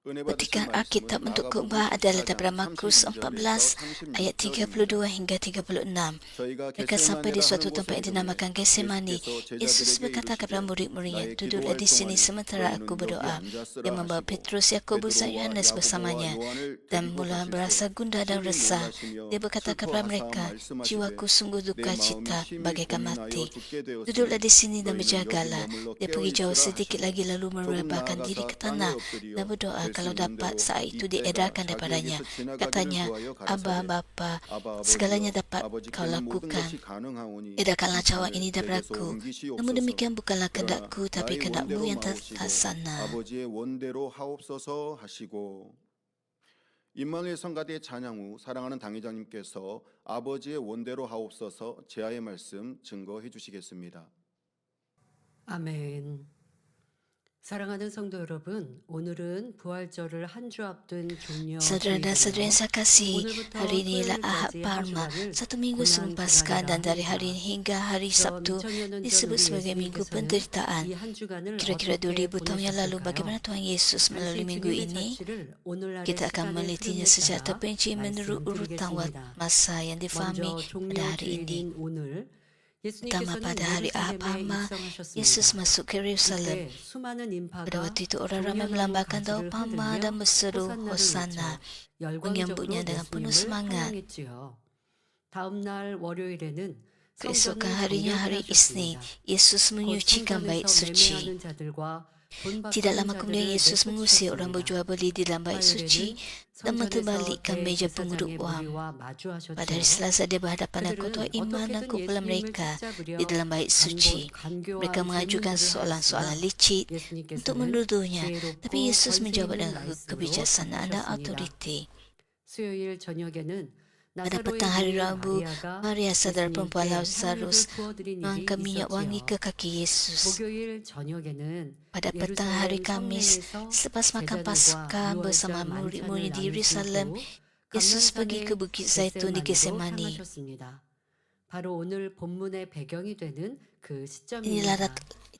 Petikan Alkitab untuk khotbah adalah daripada Markus 14 ayat 32 hingga 36. Mereka sampai di suatu tempat yang dinamakan Getsemani. Yesus berkata kepada murid-muridnya, "Duduklah di sini sementara aku berdoa." Dia membawa Petrus, Yakobus dan Yohanes bersamanya. Dan mula berasa gundah dan resah. Dia berkata kepada mereka, "Jiwaku sungguh duka cita, bagaikan mati. Duduklah di sini dan berjagalah." Dia pergi jauh sedikit lagi lalu merebahkan diri ke tanah dan berdoa kalau dapat saat itu diedarkan daripadanya. Katanya, "Abba, Bapa, segalanya dapat kau lakukan. Edarkanlah cawan ini daripadaku. Namun demikian bukanlah kehendakku, tapi kehendakmu yang terlaksana." 아버지의 원대로 하옵소서 하시고 임마누엘 성가대의 찬양 후 사랑하는 당회장님께서 아버지의 원대로 하옵소서 제아의 말씀 증거해 주시겠습니다. 아멘. 사랑하는 성도 여러분, 오늘은 부활절을 한 주 앞둔 격려 Saudara dan saudari yang saya kasih, hari ini ialah Ahad Palma, satu minggu sebelum Paskah, dan dari hari ini hingga hari Sabtu disebut sebagai Minggu Penderitaan. Kira-kira 2000 tahun yang lalu, bagaimana Tuhan Yesus melalui minggu ini? Kita akan menelitinya secara terperinci menurut urutan masa yang difahami pada hari ini. Pertama, pada hari Ahad Palma, Yesus masuk ke Yerusalem. Pada waktu itu orang ramai melambaikan daun palma dan berseru Hosana, menyambutnya dengan penuh semangat. Keesokan harinya, hari Isnin, Yesus menyucikan bait suci. Tidak lama kemudian Yesus mengusir orang berjual beli di dalam bait suci dan menterbalikkan meja penguruk wang. Pada hari Selasa, dia berhadapan dengan ketua imam dan kumpulan mereka di dalam bait suci. Mereka mengajukan soalan-soalan licik untuk menuduhnya, tapi Yesus menjawab dengan kebijaksanaan dan autoriti. Pada petang hari Rabu, Maria saudara perempuan Lazarus mengangkat minyak wangi ke kaki Yesus. Pada petang hari Kamis, selepas makan Paskah bersama murid-murid di Yerusalem, Yesus pergi ke Bukit Zaitun di Getsemani.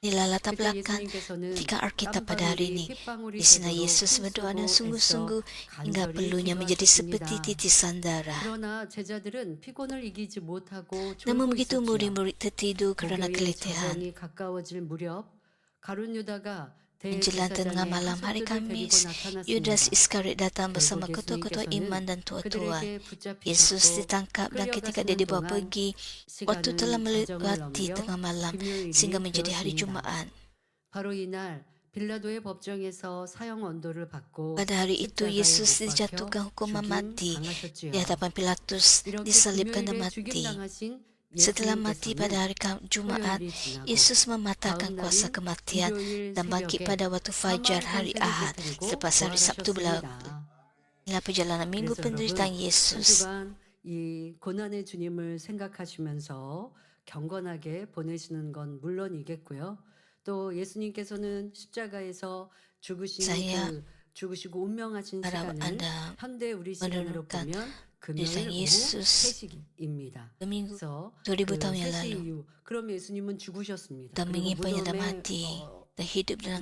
Inilah latar belakang ketika Alkitab pada hari ini. Di sini Yesus berdoa dengan sungguh-sungguh hingga perlunya menjadi seperti titisan darah. Namun begitu murid-murid tertidur kerana keletihan. Menjelang tengah malam hari Kamis, Yudas Iskariot datang bersama ketua-ketua iman dan tua-tua. Yesus ditangkap dan ketika dia dibawa pergi, waktu telah melewati tengah malam sehingga menjadi hari Jumaat. Pada hari itu, Yesus dijatuhkan hukuman mati. Di hadapan Pilatus, disalibkan dan mati. Setelah mati pada hari Jumaat, Yesus mematahkan kuasa kematian dan bangkit pada waktu fajar hari Ahad selepas hari Sabtu berlalu. Inilah perjalanan minggu penderitaan Yesus. 이 고난의 주님을 생각하시면서 경건하게 보내시는 건 물론이겠고요. 또 예수님께서는 십자가에서 죽으시고 운명하신 시간은 현대 우리 시간으로 보면 금요일 오후 3시입니다. 그래서 그 3시 이후 그럼 예수님은 죽으셨습니다. 그리고 무덤에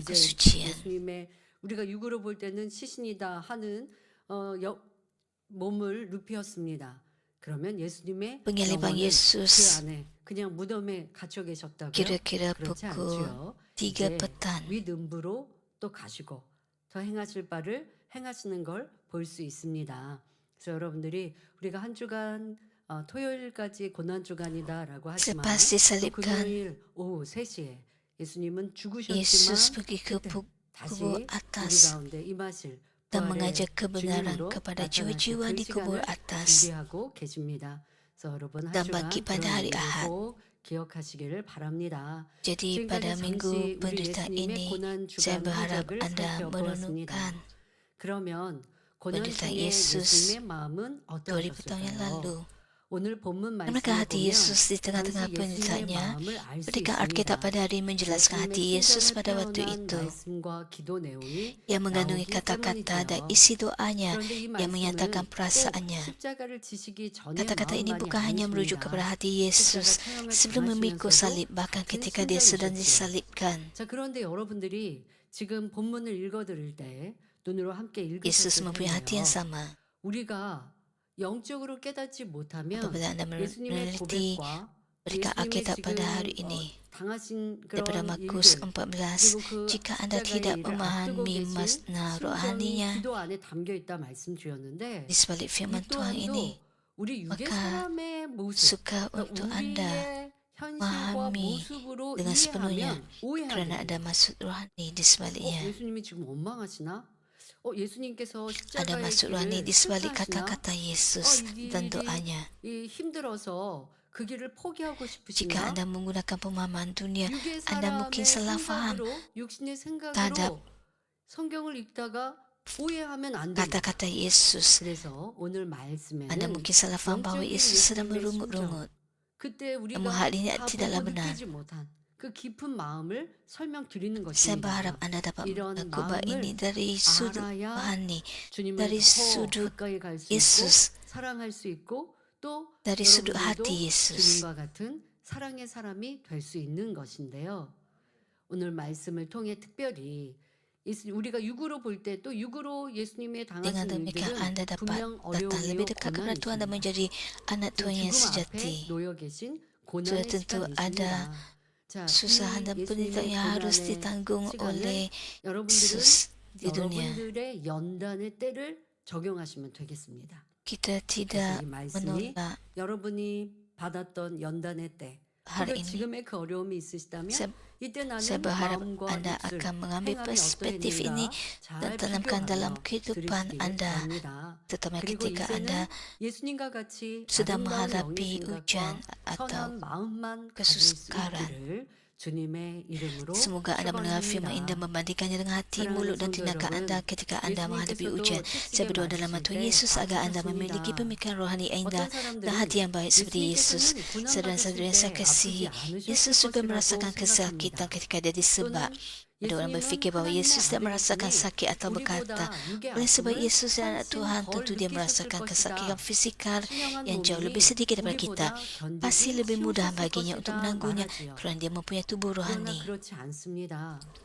예수님의 우리가 육으로 볼 때는 시신이다 하는 몸을 눕히었습니다. 그러면 예수님의 영혼은 그 안에 그냥 무덤에 갇혀 계셨다고요? 그렇지 않죠. 이제 윗음부로 또 가시고 더 행하실 바를 행하시는 걸 볼 수 있습니다. 그래서 여러분들이 우리가 한 주간 토요일까지 고난 주간이다라고 하지만 또 금요일 오후 3시에 예수님은 죽으셨지만 다시 우리 가운데 임하실 dan mengajak kebenaran kepada jiwa-jiwa di kubur atas dan bangkit pada hari Ahad. Jadi pada minggu penderitaan ini, saya berharap Anda merenungkan penderitaan Yesus 2000 tahun yang lalu. Manakah hati Yesus di tengah-tengah penderitaannya? Ketika Alkitab pada hari menjelaskan hati Yesus pada waktu itu, yang mengandungi kata-kata dan isi doanya yang menyatakan perasaannya. Kata-kata ini bukan hanya merujuk kepada hati Yesus sebelum memikul salib, bahkan ketika dia sedang disalibkan. 자, 그런데 여러분들이 지금 본문을 읽어드릴 때 눈으로 함께 Yesus 읽으셨을 mempunyai hati yang 텐데요. sama. 우리가 영적으로 깨닫지 못하면 Apabila Anda 예수님의 meneliti 고백과 mereka 예수님의 Alkitab pada hari 지금 ini, 당하신 daripada 그런 Markus 일들 14, 그리고 그 jika Anda 십자가의 tidak 일을 앞두고 memahami 계신 makna 심정이 rohaninya 기도 안에 담겨 있다 말씀드렸는데 di sebalik 이 firman Tuhan ini, 또한도 우리 육의 maka 사람의 모습 suka 그러니까 untuk Anda 우리의 현실과 memahami 모습으로 dengan sepenuhnya 이해하면 오해하게 kerana ada 됩니다. maksud rohani di sebaliknya. 예수님이 지금 원망하시나? 예수님께서 Ada 십자가의 maksud rohani 길을 di sebalik 실패하시나? kata-kata Yesus 이 dan 길이 doanya. 힘들어서 그 길을 포기하고 Jika 싶으신가? Anda menggunakan pemahaman dunia, 육의 Anda mungkin 사람의 salah faham 생각으로 육신의 terhadap 생각으로 성경을 읽다가 오해하면 안 됩니다. kata-kata Yesus. 그래서 오늘 말씀에는 Anda mungkin salah faham bahawa 영적인 Yesus sedang 예수님의 merungut-rungut. 그때 우리가 Namun hal ini 다 tidaklah 보고 benar. 느끼지 못한 그 깊은 마음을 설명드리는 Saya berharap 것입니다. Anda dapat 이런 menangkap ini 마음을 dari sudut 알아야 rohani, 주님을 dari 더 sudut 가까이 갈 수 있고 Yesus, 사랑할 수 있고 또 dari sudut 여러분들도 hati Yesus. 주님과 같은 사랑의 사람이 될 수 있는 것인데요. 오늘 말씀을 통해 특별히 우리가 육으로 볼 때 또 육으로 예수님의 Dengan 당하신 demikian 일들은 Anda dapat 분명 datang 어려움이요 lebih dekat kepada 고난이 Tuhan dan 있습니다. menjadi anak Tuhan yang 죽음 앞에 sejati. 놓여 계신 Sudah 고난의 tentu 시간이 ada 있습니다. 자, susahan dan 이 penderitaan 예수님의 yang harus 고난의 ditanggung 시간을 oleh 여러분들은 Yesus di dunia. 여러분들의 연단의 때를 적용하시면 되겠습니다. Kita 그래서 tidak 이 말씀이 menolak 여러분이 받았던 연단의 때 hari 혹은 ini. 지금의 그 어려움이 있으시다면 이때 Saya 나는 berharap 마음과 Anda 입술, akan mengambil 행함이 perspektif ini 어떠했는가 dan 잘 tanamkan dalam 비교하여 kehidupan 들으시기 Anda. 바랍니다. Terutama 그리고 ketika Anda 이제는 예수님과 같이 sedang 아름다운 menghadapi 영의 ujian 생각과 atau 선한 마음만 가질 수 kesukaran. 있기를 주님의 이름으로 Semoga Anda mendengar firman indah 축원합니다. membandingkannya dengan hati, 사랑하는 mulut dan 성도 tindakan 여러분, Anda ketika Anda menghadapi 예수님께서도 ujian. Saya berdoa dalam nama 채찍에 Tuhan Yesus 맞으실 agar 때 Anda memiliki 아프셨습니다. pemikiran rohani yang indah 어떤 사람들은 dan hati yang baik seperti Yesus. 예수님께서는 Saudara-saudara yang saya 고난받으실 때 kasihi, 아프지 Yesus 않으셨을 juga 것이라고 merasakan kesakitan 생각합니다. ketika dia disebab. 또는 Ada orang 예수님은 berfikir bahawa Yesus tidak merasakan 하나님의 sakit atau berkata, 우리보다 육의 oleh sebab 아픔을 Yesus adalah anak 훨씬 Tuhan, 덜 tentu dia 느끼셨을 merasakan kesakitan 것이다. fisikal 신령한 yang jauh lebih 몸이 sedikit daripada kita. 우리보다 Pasti 견디기 lebih mudah 쉬우셨을 baginya untuk 것이다 menangguhnya 말하지요. kerana dia mempunyai tubuh 그러나 rohani. 그렇지 않습니다.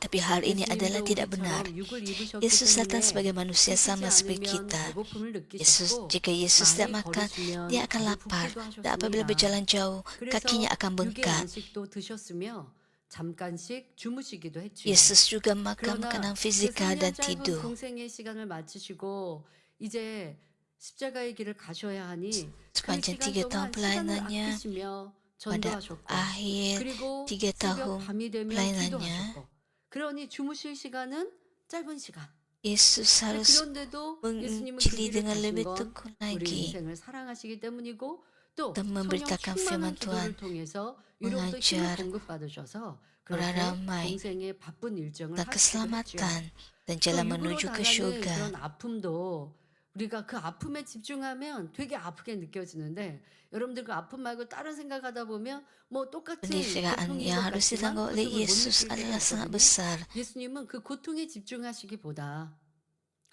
Tapi hal ini adalah 예수님도 tidak benar. 우리처럼 육을 입으셨기 Yesus datang 때문에 sebagai manusia 굶지 sama seperti 않으면 kita. 배고픔을 Yesus, 느끼셨고 jika Yesus tidak 많이 makan, 걸으시면 dia akan 배를 lapar. 붓기도 Dan apabila 하셨습니다. berjalan jauh, 그래서 kakinya akan 육의 bengkak. 안식도 드셨으며 잠깐씩 주무시기도 했지요. Yesus juga makan 그러나 makanan 그 fizikal 3년 dan 짧은 tidur. 공생의 시간을 마치시고 이제 십자가의 길을 가셔야 하니 그 Sepanjang 시간 3 tahun 동안 시간을 pelayanannya, 아끼시며 pada 전도하셨고 akhir 그리고 3 tahun 새벽 밤이 되면 pelayanannya, 기도하셨고 그러니 주무실 시간은 짧은 시간. Yesus harus 그런데도 예수님은 그 menginjili 길을 dengan 가신 lebih 건 tekun 우리 lagi 인생을 사랑하시기 때문이고 또 dan 성령 memberitakan firman 충만한 기도를 Tuhan, 통해서 이로부터 힘을 mengajar 공급받으셔서 orang 그렇게 ramai 공생의 바쁜 일정을 dan 하시기도 했죠. keselamatan dan 또 jalan 육으로 menuju ke 당하는 syurga. 그런 아픔도 우리가 그 아픔에 집중하면 되게 아프게 느껴지는데 여러분들 그 아픔 말고 다른 생각하다 보면 뭐 똑같은 Penderitaan 고통인 yang 것 harus 같지만 ditanggung oleh 고통을 못 Yesus 느낄 때가 adalah sangat 있거든요. besar. 예수님은 그 고통에 집중하시기보다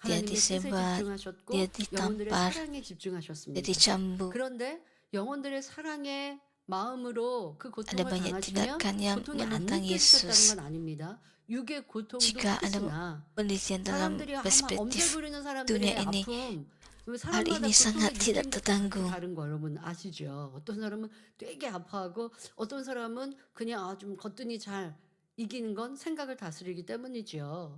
Dia 하나님의 뜻에 disebat, 집중하셨고 dia 영혼들의 ditampar, 사랑에 dia 집중하셨습니다. dicambuk. 그런데 영혼들의 사랑의 마음으로 그 Ada 고통을 banyak 당하시면 tindakan yang 고통이 안 menentang 느껴지셨다는 Yesus. 건 아닙니다. 육의 고통도 Jika Anda 크시나 penelitian dalam 사람들이 아마 perspektif 엄살 부리는 dunia 사람들의 ini, 아픔 hal 사람마다 ini sangat 고통의 tidak 느낌도 tertanggung. 다른 거 여러분 아시죠? 어떤 사람은 되게 아파하고 어떤 사람은 그냥 좀 거뜬히 잘 이기는 건 생각을 다스리기 때문이죠.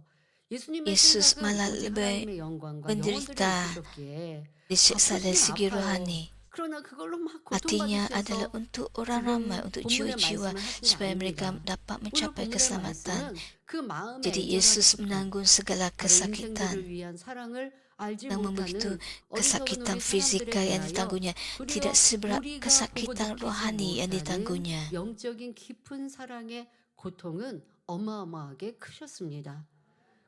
예수님의 Yesus 생각은 malah 오직 lebih 하나님의 영광과 영혼들이 menderita, 있으셨기에 disiksa dari 아프시면 segi 아파요. rohani. 그러나 그걸로 막 Artinya 고통받으셔서 adalah untuk orang 지금 ramai, untuk 본문의 jiwa-jiwa 말씀을 하신 게 supaya mereka 아닙니다. dapat 오늘 mencapai 본문의 keselamatan. 말씀은 그 마음의 Jadi 애절한 Yesus 고통, menanggung segala 바로 kesakitan 인생들을 위한 사랑을 알지 namun begitu 못하는 어리석은 kesakitan 우리 사람들에 fizikal yang 대하여 ditangguhnya 도리어 tidak seberat 우리가 보고 kesakitan 느끼지 rohani yang 못하는 ditangguhnya. 영적인 깊은 사랑의 고통은 어마어마하게 크셨습니다.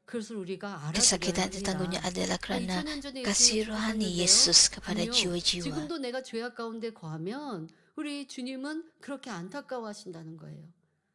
그것을 우리가 알아들어야 Kesakitan ditangguhnya 합니다. adalah kerana 2000년 전에 kasih 예수님이 rohani 죽으셨는데요. Yesus kepada 아니요. jiwa-jiwa. 지금도 내가 죄악 가운데 거하면 우리 주님은 그렇게 안타까워하신다는 거예요.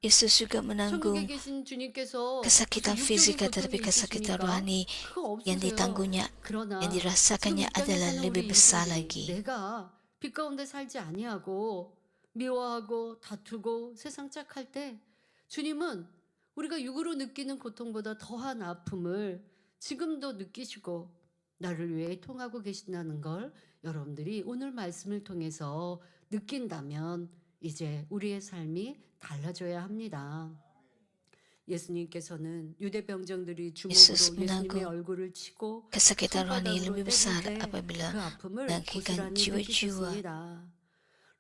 Yesus juga 천국에 menanggung 계신 주님께서 kesakitan 무슨 육적인 fizikal 고통이 tetapi kesakitan 있으십니까? rohani 그거 yang 없으세요. ditangguhnya, 그러나 yang 지금 dirasakannya 이 땅에 adalah 사는 lebih 우리 besar 인생들이 lagi. 내가 빛 가운데 살지 아니하고 미워하고 다투고 세상 짝할 때 주님은 우리가 육으로 느끼는 고통보다 더한 아픔을 지금도 느끼시고 나를 위해 통하고 계신다는 걸 여러분들이 오늘 말씀을 통해서 느낀다면 이제 우리의 삶이 달라져야 합니다. 예수님께서는 유대 병정들이 Yesus 주먹으로 예수님의 menanggung 얼굴을 치고 kesakitan rohani 손바닥으로 lebih besar 때릴 때 apabila 그 아픔을 menyakitkan 고스란히 jiwa-jiwa. 느끼셨습니다.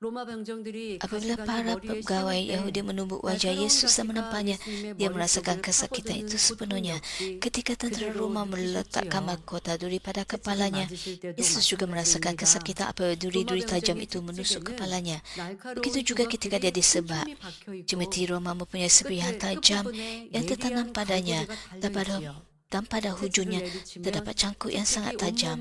로마 병정들이 Apabila 가시관을 para 머리에 pegawai 씌울 때 Yahudi menumbuk wajah 날카로운 Yesus dan 가시가 menampaknya, 예수님의 dia 머릿속을 merasakan kesakitan 파고드는 itu 고통 sepenuhnya. 역시 Ketika tentara 그대로 Roma meletakkan 느끼셨지요. mahkota duri pada 채찍을 kepalanya, 맞으실 때도 Yesus juga merasakan 마찬가지입니다. kesakitan apabila 로마 duri-duri tajam 병정의 itu menusuk 채찍에는 kepalanya. 날카로운 Begitu juga ketika dia 주먹들이 disebak. 틈틈이 박혀 있고 Jemati Roma mempunyai sepihan 끝에 tajam 끝부분에 yang tertanam 예리한 padanya, 갈고리가 dan pada hujungnya terdapat cangkuk yang sangat tajam.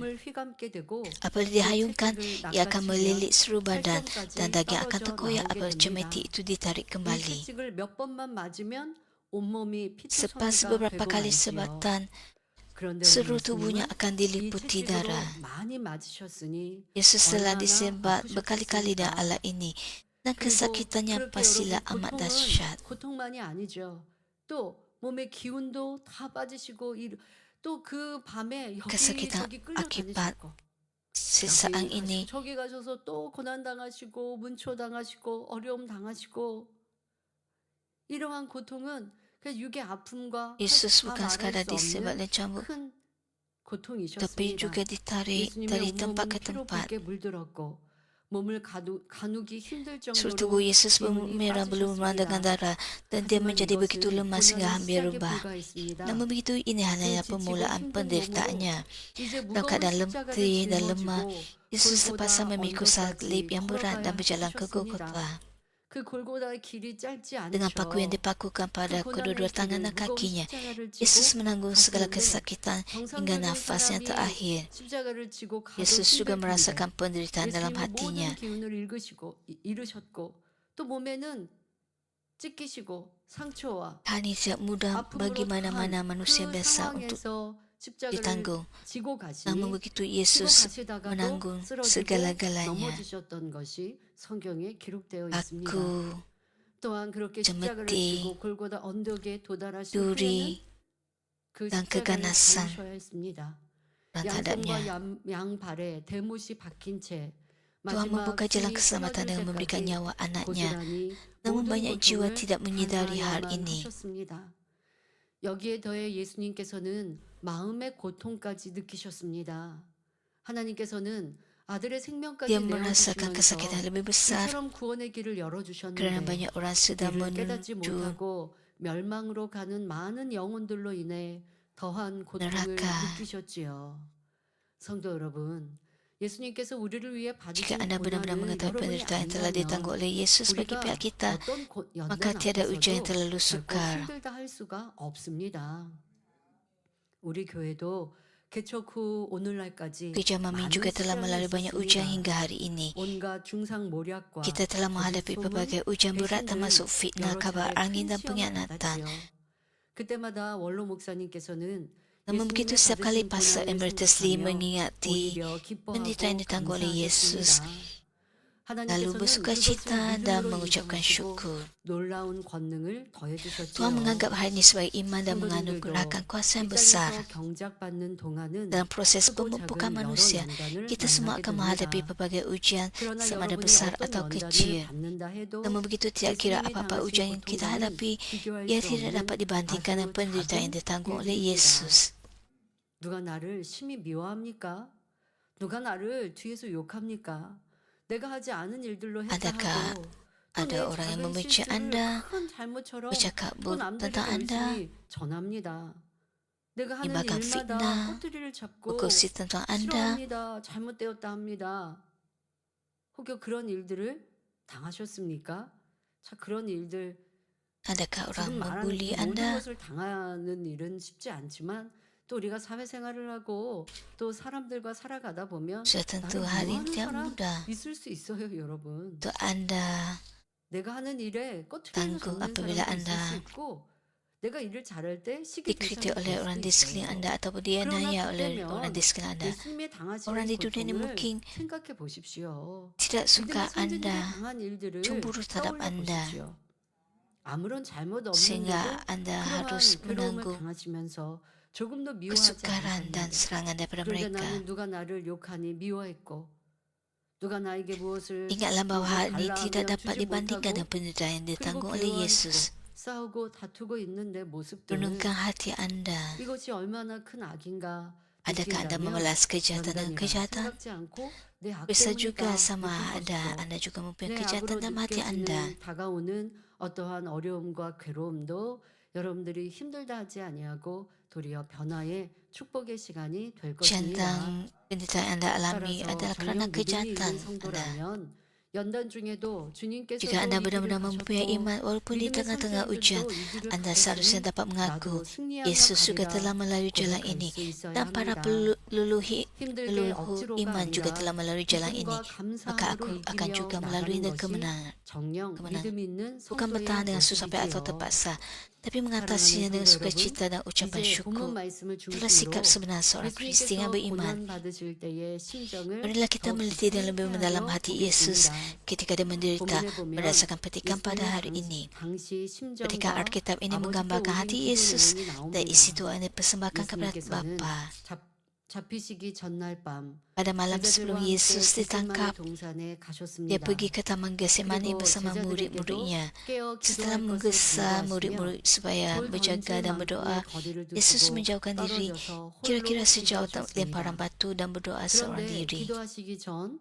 Apabila dihayungkan, ia akan melilit seluruh badan dan daging akan terkoyak apabila cemeti itu ditarik kembali. Selepas beberapa kali sebatan, seluruh tubuhnya akan diliputi darah. Yesus telah disebak berkali-kali dalam alat ini, dan kesakitannya pastilah amat dahsyat. 고통만이 아니죠. 또 몸의 기운도 다 빠지시고 또 그 밤에 여기 Kesakitan 저기 akibat 끌려다니시고 siksaan ini 저기 가셔서 또 고난 당하시고 문초 당하시고 어려움 당하시고 이러한 고통은 그냥 육의 아픔과 Yesus 다 bukan sekadar 말할 수 disebak 없는 dan cambuk, 큰 tapi 고통이셨습니다. juga ditarik dari 예수님의 tempat ke 온몸은 피로 tempat. 붉게 물들었고 몸을 가누기 힘들 Seluruh 정도로 tubuh Yesus 기운이 bermerah berlumuran dengan 빠지셨습니다. darah, dan dia 하지만 menjadi begitu 이것은 lemah sehingga 고난의 hampir 시작에 rebah. 불과했습니다. Namun begitu ini hanyalah 지치고 permulaan 힘든 penderitaannya. 이제 Dalam 무거운 keadaan 십자가를 letih dan lemah, 짊어지고 Yesus terpaksa 골고다 memikul salib 언덕까지 yang berat dan 걸어가야 berjalan ke 하셨습니다. Golgotha. 그 골고다의 길이 짧지 Dengan 않죠. paku yang dipakukan pada 그 kedua-dua 고난의 tangan dan 길을 무거운 kakinya, 십자가를 Yesus 지고 menanggung segala 가시는데 kesakitan hingga 정상적인 nafas yang 사람이 terakhir. 십자가를 지고 가도 Yesus juga 힘들 텐데 merasakan penderitaan dalam 예수님은 hatinya. 모든 기운을 잃으셨고 또 몸에는 찢기시고 상처와 Hal ini tidak mudah bagi 아픔으로 mana-mana 그 manusia biasa untuk 상황에서 십자가를 ditanggung. 지고 Namun 가시니 begitu 지고 Yesus 가시다가도 menanggung 쓰러지고 segala-galanya. 넘어지셨던 것이 성경에 기록되어 있습니다. Paku, 또한 그렇게 십자가를 cemeti, 지고 골고다 언덕에 도달하신 후에는 duri, 그 dan 십자가를 keganasan 잡으셔야 했습니다. dan 양손과 terhadapnya. 양발에 대못이 박힌 채 Tuhan 마지막 membuka jalan 숨이 keselamatan dengan 끊어질 memberikan 때까지 nyawa anaknya. 고스란히 Namun 모든 banyak jiwa 고통을 tidak menyadari hal 당하야만 ini. 하셨습니다. 여기에 더해 예수님께서는 마음의 고통까지 느끼셨습니다. 하나님께서는 아들의 생명까지 Dia merasakan 내어주시면서 kesakitan lebih besar 이처럼 구원의 길을 kerana 열어주셨는데 banyak orang sudah 이를 깨닫지 menuju 못하고 멸망으로 가는 많은 영혼들로 인해 더한 고통을 neraka. 느끼셨지요. 성도 여러분, 예수님께서 우리를 위해 Jika 받으신 anda benar-benar 고난을 mengetahui 여러분이 penderitaan yang telah ditanggung 안다면 oleh Yesus bagi 우리가 pihak kita, 어떤 maka 연단 tiada ujian yang 앞에서도 terlalu 결코 sukar. 힘들다 할 수가 없습니다. 우리 교회도 개척 후 오늘날까지 Gereja Mami 많은 juga telah 시련이 melalui banyak ujian 있었습니다. hingga hari ini. 온갖 중상모략과 Kita telah menghadapi 거짓 소문, berbagai ujian berat 배신을 termasuk fitnah, 여러 kabar 차례 angin 큰 dan 시험을 pengkhianatan. 받았지요. 그때마다 원로 목사님께서는 Namun begitu 예수님의 setiap kali 받으신 Pastor 고난을 Emeritus Lee 생각하며 mengingati 오히려 penderitaan yang 기뻐하고 ditanggung oleh Yesus, 감사하셨습니다. lalu 하나님께서는 bersuka 그것을 cita dan 믿음으로 mengucapkan 인정하시고 syukur. 놀라운 권능을 더해주셨지요. Tuhan menganggap hal ini sebagai iman dan 성도님들도 menganugerahkan kuasa yang 이 besar. 땅에서 경작받는 동안은 Dalam proses 크고 pemumpukan 작은 여러 manusia, 연단을 kita semua 만나게 akan menghadapi 됩니다. berbagai ujian 그러나 sama ada 여러분이 besar 어떤 atau 연단을 kecil. 받는다 해도 Namun begitu tidak kira 예수님이 apa-apa 당하신 ujian yang kita 고통과는 hadapi, 비교할 ia 수 tidak 없는 dapat dibandingkan dengan 아주 penderitaan yang 작은 ditanggung oleh 일들입니다. Yesus. 누가 나를 심히 미워합니까? 누가 나를 뒤에서 욕합니까? 내가 하지 않은 일들로 했다 Adakah 하고 또 내 ada orang yang 작은 membenci 실수를 Anda, 큰 잘못처럼 bercakap 또 buruk 남들에게 tentang Anda, 열심히 전합니다. 내가 하는 menyebarkan 일마다 fitnah, 꼬투리를 잡고 bergosip tentang Anda, 싫어합니다. 잘못되었다 합니다. 혹여 그런 일들을 당하셨습니까? 자, 그런 일들 adakah orang 지금 말하는 membuli 그 모든 Anda, 것을 당하는 일은 쉽지 않지만 또 우리가 사회생활을 하고 또 사람들과 살아가다 보면 sudah tentu 나를 hal ini 미워하는 tidak 사람 mudah 있을 수 있어요, 여러분. untuk Anda 내가 하는 일에 꼬투리를 tanggung 잡는 apabila 사람도 있을 수 Anda 있고 내가 일을 잘할 때 시기 dikritik 대상이 oleh 될 orang 수도 di sekeliling 있어요. Anda ataupun dianiaya oleh 그러나 orang di sekeliling Anda. 예수님의 당하신 Orang di dunia ini 고통을 mungkin 생각해 보십시오. tidak suka 믿음의 손자들이 Anda, 당한 일들을 cemburu terhadap 떠올려 Anda, 보십시오. 아무런 잘못 없는데도 sehingga Anda 그러한 harus 괴로움을 menanggung 당하시면서 조금도 미워하지 kesukaran dan 않으셨는데 serangan daripada 그런데 mereka. 나는 누가 나를 욕하니 미워했고 누가 나에게 무엇을 Ingatlah bahawa hal ini 달라 tidak 하면 dapat 주지 dibandingkan dengan 못하고 penderitaan yang 그리고 ditanggung oleh 괴로워했고 Yesus. 싸우고 다투고 있는 내 모습들 Renungkan hati anda. 이것이 얼마나 큰 악인가 Adakah anda 느낀다면 membalas kejahatan dengan 연단이라 kejahatan? 생각지 않고 내 악 Bisa 때문이다 juga sama 느낄 ada 것이고 anda juga mempunyai 내 kejahatan 악으로 dalam hati anda. 느껴지는 다가오는 어떠한 어려움과 괴로움도 여러분들이 힘들다 하지 아니하고 도리어 변화의 축복의 시간이 될 것입니다. Centang penderitaan yang anda alami 따라서 adalah kerana 정녕 믿음이 kejahatan 있는 anda. 성도라면 연단 중에도 주님께서도 Jika anda 이 길을 benar-benar mempunyai 가셨고 iman walaupun di 믿음의 tengah-tengah ujian, 선생들도 이 길을 anda 가르치니 seharusnya dapat mengaku 나도 승리하며 Yesus juga 가리라 telah melalui jalan 고백할 ini 수 있어야 dan para 합니다. peluluhi 힘들게 leluhur 억지로가 iman juga 아니라 telah melalui jalan ini. 믿음과 Maka aku 감사함으로 akan 이기며 juga melalui 나가는 dengan 것이 kemenangan. 정녕 믿음 있는 Bukan 성도의 bertahan dengan susah payah atau 모습이지요. terpaksa, tapi mengatasinya 사랑하는 dengan 성도 sukacita dan 여러분, ucapan 이제 syukur. 본문 말씀을 Itulah sikap 중심으로 sebenar seorang Kristian yang 예수님께서 beriman. 고난 받으실 때의 심정을 Marilah kita 더 meliti dan 깊이 lebih mendalam 헤아려 hati Yesus 보겠습니다. ketika dia menderita 본문에 보면 berdasarkan petikan pada 예수님의 hari ini. 당시 Petikan 심정과 Alkitab ini 아버지께 menggambarkan 올린 hati 기도 Yesus 내용이 dan isi 나옵니다. doa yang dipersembahkan kepada 예수님께서는 Bapa. 잡히시기 전날 밤 Pada malam sebelum 제자들과 함께 Yesus ditangkap, 겟세마네 동산에 dia 가셨습니다. pergi ke Taman Getsemani 그리고 bersama 제자들에게도 murid-muridnya. 깨어 Setelah 기도할 것을 menggesa 경고하시며 murid-murid supaya 돌 berjaga 던질 dan berdoa, 만큼의 거리를 Yesus 두시고 menjauhkan diri 떨어져서 kira-kira 홀로 sejauh lemparan 기도하셨습니다. batu dan berdoa seorang 그런데 diri. 기도하시기 전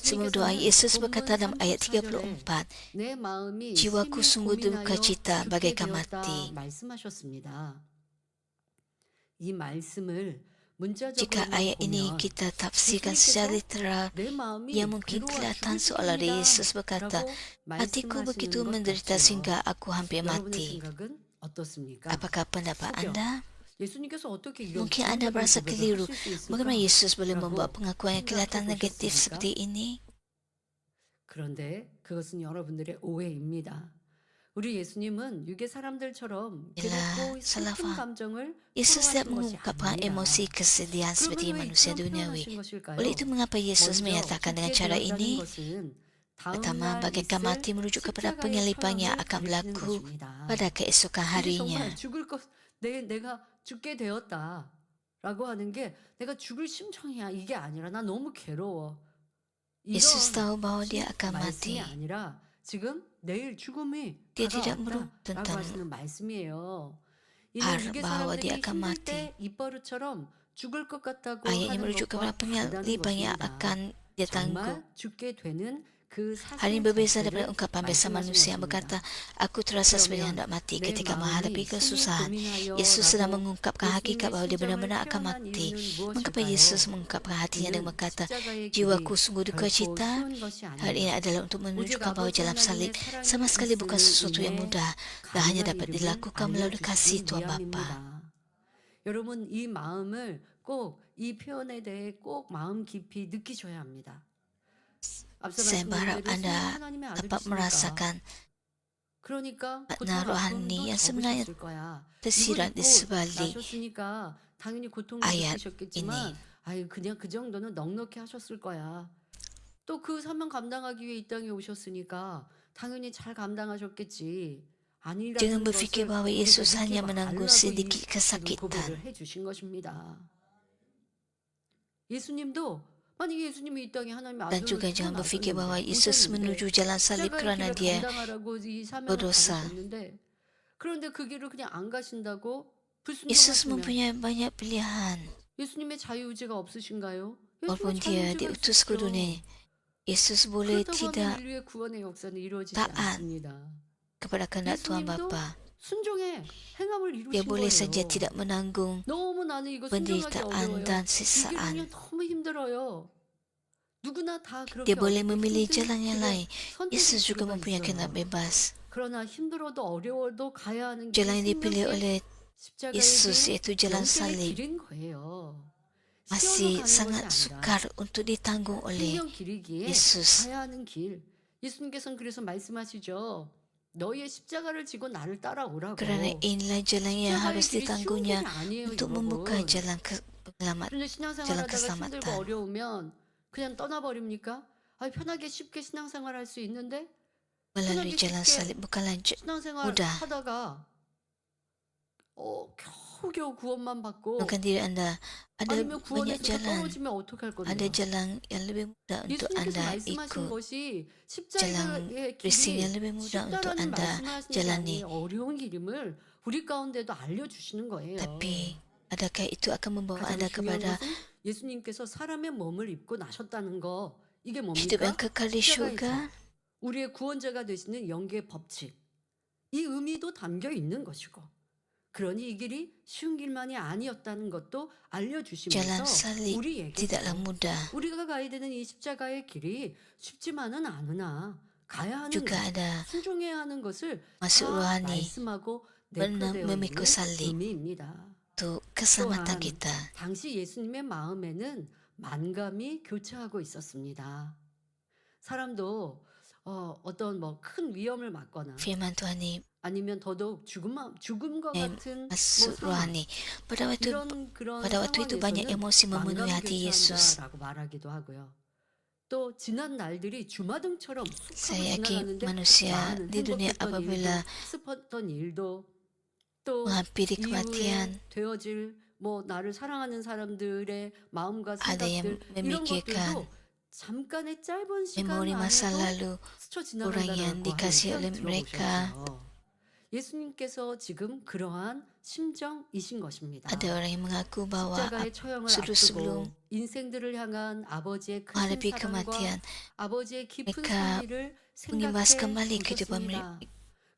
Sebelum doa, 예수님께서는 Yesus 본문 berkata dalam ayat 34절에 34, 내 마음이 jiwaku 심히 sungguh 고민하여 berduka cita 죽게 bagaikan 되었다 mati. 말씀하셨습니다. 이 말씀을 문자적으로 Jika ayat ini 보면 kita tafsirkan secara literal, 내 마음이 ia mungkin 괴로워 kelihatan 죽을 seolah 지경이다 Yesus berkata, 라고 hatiku begitu 말씀하시는 것 menderita 같아요. sehingga aku hampir 여러분의 mati. 생각은 어떻습니까? Apakah pendapat 혹여 anda? 예수님께서 어떻게 이런 Mungkin anda 진정한 merasa 고백을 keliru. 하실 수 있을까? Bagaimana Yesus boleh 라고 membuat pengakuan yang kelihatan 생각해 negatif 보셨습니까? seperti ini? 그런데 그것은 여러분들의 오해입니다. 우리 예수님은 유괴 사람들처럼 Ialah 괴롭고 salah 슬픈 faham. 감정을 Yesus tidak 토로하신 것이 mengungkapkan 아닙니다. emosi kesedihan seperti 그러면 왜 manusia 이처럼 duniawi. 표현하신 것일까요? Oleh itu mengapa Yesus 먼저 menyatakan dengan 죽게 cara 되었다는 ini? 것은 다음 Pertama, 날 bagaikan 있을 mati merujuk kepada 십자가의 penyalipan yang 처형을 akan 가리키는 berlaku 것입니다. pada keesokan 이게 harinya. 정말 죽을 것, 내가 죽게 되었다라고 하는 게 내가 죽을 심정이야 이게 아니라 나 너무 괴로워. Yesus 이런 tahu bahawa dia akan mati. 말씀이 아니라 지금 내일 죽음이 Dia tidak merujuk 다가왔다라고 tentang 하시는 말씀이에요. 이는 유괴 bahawa dia 사람들이 akan 힘들 mati. 때 입버릇처럼 죽을 것 같다고 Ayatnya 하는 merujuk 것과 kepada 다르다는 penyalipan yang 것입니다. akan dia tangguh. 정말 죽게 되는 그 Hal ini 사실 berbeza daripada 자체를 ungkapan biasa 말씀하신 manusia yang 것입니다. berkata, aku terasa seperti 그러면 hendak mati 내 ketika 마음이 menghadapi 심히 kesusahan. 고민하여 Yesus sedang 라고 mengungkapkan hakikat 예수님의 bahawa dia 심정을 benar-benar akan 표현한 mati. 이유는 Mengapa 무엇일까요? Yesus mengungkapkan hatinya dengan 이는 berkata, 십자가의 길이 jiwaku sungguh duka 결코 cita? 쉬운 것이 Hal ini 아니라 adalah untuk 오직 menunjukkan bahawa 아버지 jalan salib 하나님의 sama 사랑이 sekali bukan sesuatu yang 있음을 mudah dan hanya 가능한 dapat 이름을 dilakukan melalui kasih 알려주시기 Tuhan Bapa. 위함입니다. 여러분 이 마음을 꼭 이 표현에 대해 꼭 마음 깊이 느끼셔야 합니다. 앞서 Saya berharap 말씀드린 anda 예수님은 하나님의 dapat 아들이시니까 merasakan 그러니까 makna 고통 rohani 아픔도 yang sebenarnya 접으셨을 거야. tersirat 이걸 di 입고 sebalik 나셨으니까 당연히 고통을 ayat 느끼셨겠지만 ini. 아유 그냥 그 정도는 넉넉히 하셨을 거야. 또 그 사명 감당하기 위해 이 땅에 오셨으니까 당연히 잘 감당하셨겠지. 아니라는 Jangan berfikir 것을 bahawa 우리가 Yesus hanya 느끼고 menanggung 알라고 sedikit 지금 kesakitan. 고백을 해주신 것입니다. 예수님도 만약에 예수님이 이 땅에 하나님의 Dan 아들로 juga jangan berfikir bahawa Yesus 오셨는데 menuju jalan salib 십자가의 kerana 길을 dia 감당하라고 이 사명을 berdosa. 받으셨는데 그런데 그 길을 그냥 안 가신다고 Yesus 불순종하시면 mempunyai banyak pilihan. 예수님의 자유의지가 없으신가요? Walaupun 예수님은 dia 자유의지가 diutus ke 있으시죠. dunia, Yesus boleh 그렇다고 tidak 하면 인류의 구원의 역사는 이루어지지 taat 않습니다. kepada kehendak Tuhan 예수님도 Bapa. 순종의 행함을 Dia 이루신 boleh 거예요. saja tidak menanggung 너무 나는 이거 순종하기 penderitaan 어려워요. dan 이게 siksaan. 그냥 너무 힘들어요. 누구나 다 그렇게 Dia boleh 어렵게 memilih 힘든 jalan yang 길에 lain. 선택의 Yesus juga 기회가 mempunyai kehendak 있어요. bebas. 그러나 힘들어도 어려워도 가야 하는 Jalan yang 길이 dipilih 생명의 oleh 십자가의 Yesus 길, iaitu jalan 영생의 salib 길인 거예요. 쉬어서 masih 가는 sangat 것이 아니라 sukar untuk ditanggung oleh 생명 길이기에 Yesus. 가야 하는 길. 예수님께서는 그래서 말씀하시죠. 너희의 십자가를 지고 나를 따라오라고. Kerana inilah jalan yang 십자가의 harus 길이 쉬운 길이 ditangguhnya 아니에요, untuk membuka 여러분. jalan penyelamat. 그런데 신앙생활 jalan 하다가 힘들고 keselamatan. 어려우면 그냥 떠나버립니까? 편하게 쉽게 신앙생활 할 수 있는데 Melalui 편하게 jalan 쉽게 salib bukanlah 신앙생활 mudah. 하다가 겨우겨우 구원만 받고 Bukan diri Anda. Ada 아니면 banyak 구원에서 jalan. 떨어지면 어떻게 할 Ada 건데요? jalan yang lebih mudah untuk 예수님께서 Anda 말씀하신 ikut. 것이 Jalan 십자가의 blessing 길이 yang lebih mudah untuk 쉽다라는 Anda 말씀하시는 게 jalani. 아니에요. 어려운 길임을 우리 가운데도 알려주시는 거예요. Tapi adakah itu akan membawa 가장 Anda 중요한 kepada 것은 예수님께서 사람의 몸을 입고 나셨다는 거. 이게 hidup yang 뭡니까? kekal di 십자가에서 syurga? 우리의 구원자가 되시는 영계 법칙. 이 의미도 담겨 있는 것이고. 그러니 이 길이 쉬운 길만이 아니었다는 것도 Jalan 알려주시면서 salib tidaklah 우리에게도 mudah. 우리가 가야 되는 이 십자가의 길이 쉽지만은 않으나 가야 하는 Juga 길, ada 순종해야 하는 것을 masuk 다 rohani 말씀하고 내포되어 memikul 있는 salib 의미입니다. untuk keselamatan 또한 kita. 당시 예수님의 마음에는 만감이 교차하고 있었습니다. 사람도 어떤 뭐 큰 위험을 맞거나 Firman Tuhan ini 아니면 더더욱 죽음과 yang 같은 뭐 masuk 상황 rohani. Pada waktu 그런 pada waktu itu banyak 상황에서는 emosi memenuhi hati Yesus. 만감교차한다라고 말하기도 하고요. 또 지난 날들이 주마등처럼 쑥 하고 Saya yakin 지나가는데 manusia 많은 di dunia 행복했던 apabila 일도 슬펐던 일도 또 menghampiri 이후에 kematian, 되어질 뭐 나를 사랑하는 사람들의 마음과 ada yang 생각들 이런 memikirkan 것들도 잠깐의 짧은 시간 memori masa 안에서 lalu 스쳐 orang yang 지나간다라고 dikasihi 하는 oleh 표현 mereka. 들어보셨죠. 예수님께서 지금 그러한 심정이신 것입니다. Ada orang yang mengaku bahwa 십자가의 처형을 sebelum 앞두고 인생들을 향한 아버지의 크신 menghadapi 사랑과 kematian, 아버지의 깊은 mereka 섭리를 mengimbas 생각해 kembali kehidupan 보셨습니다.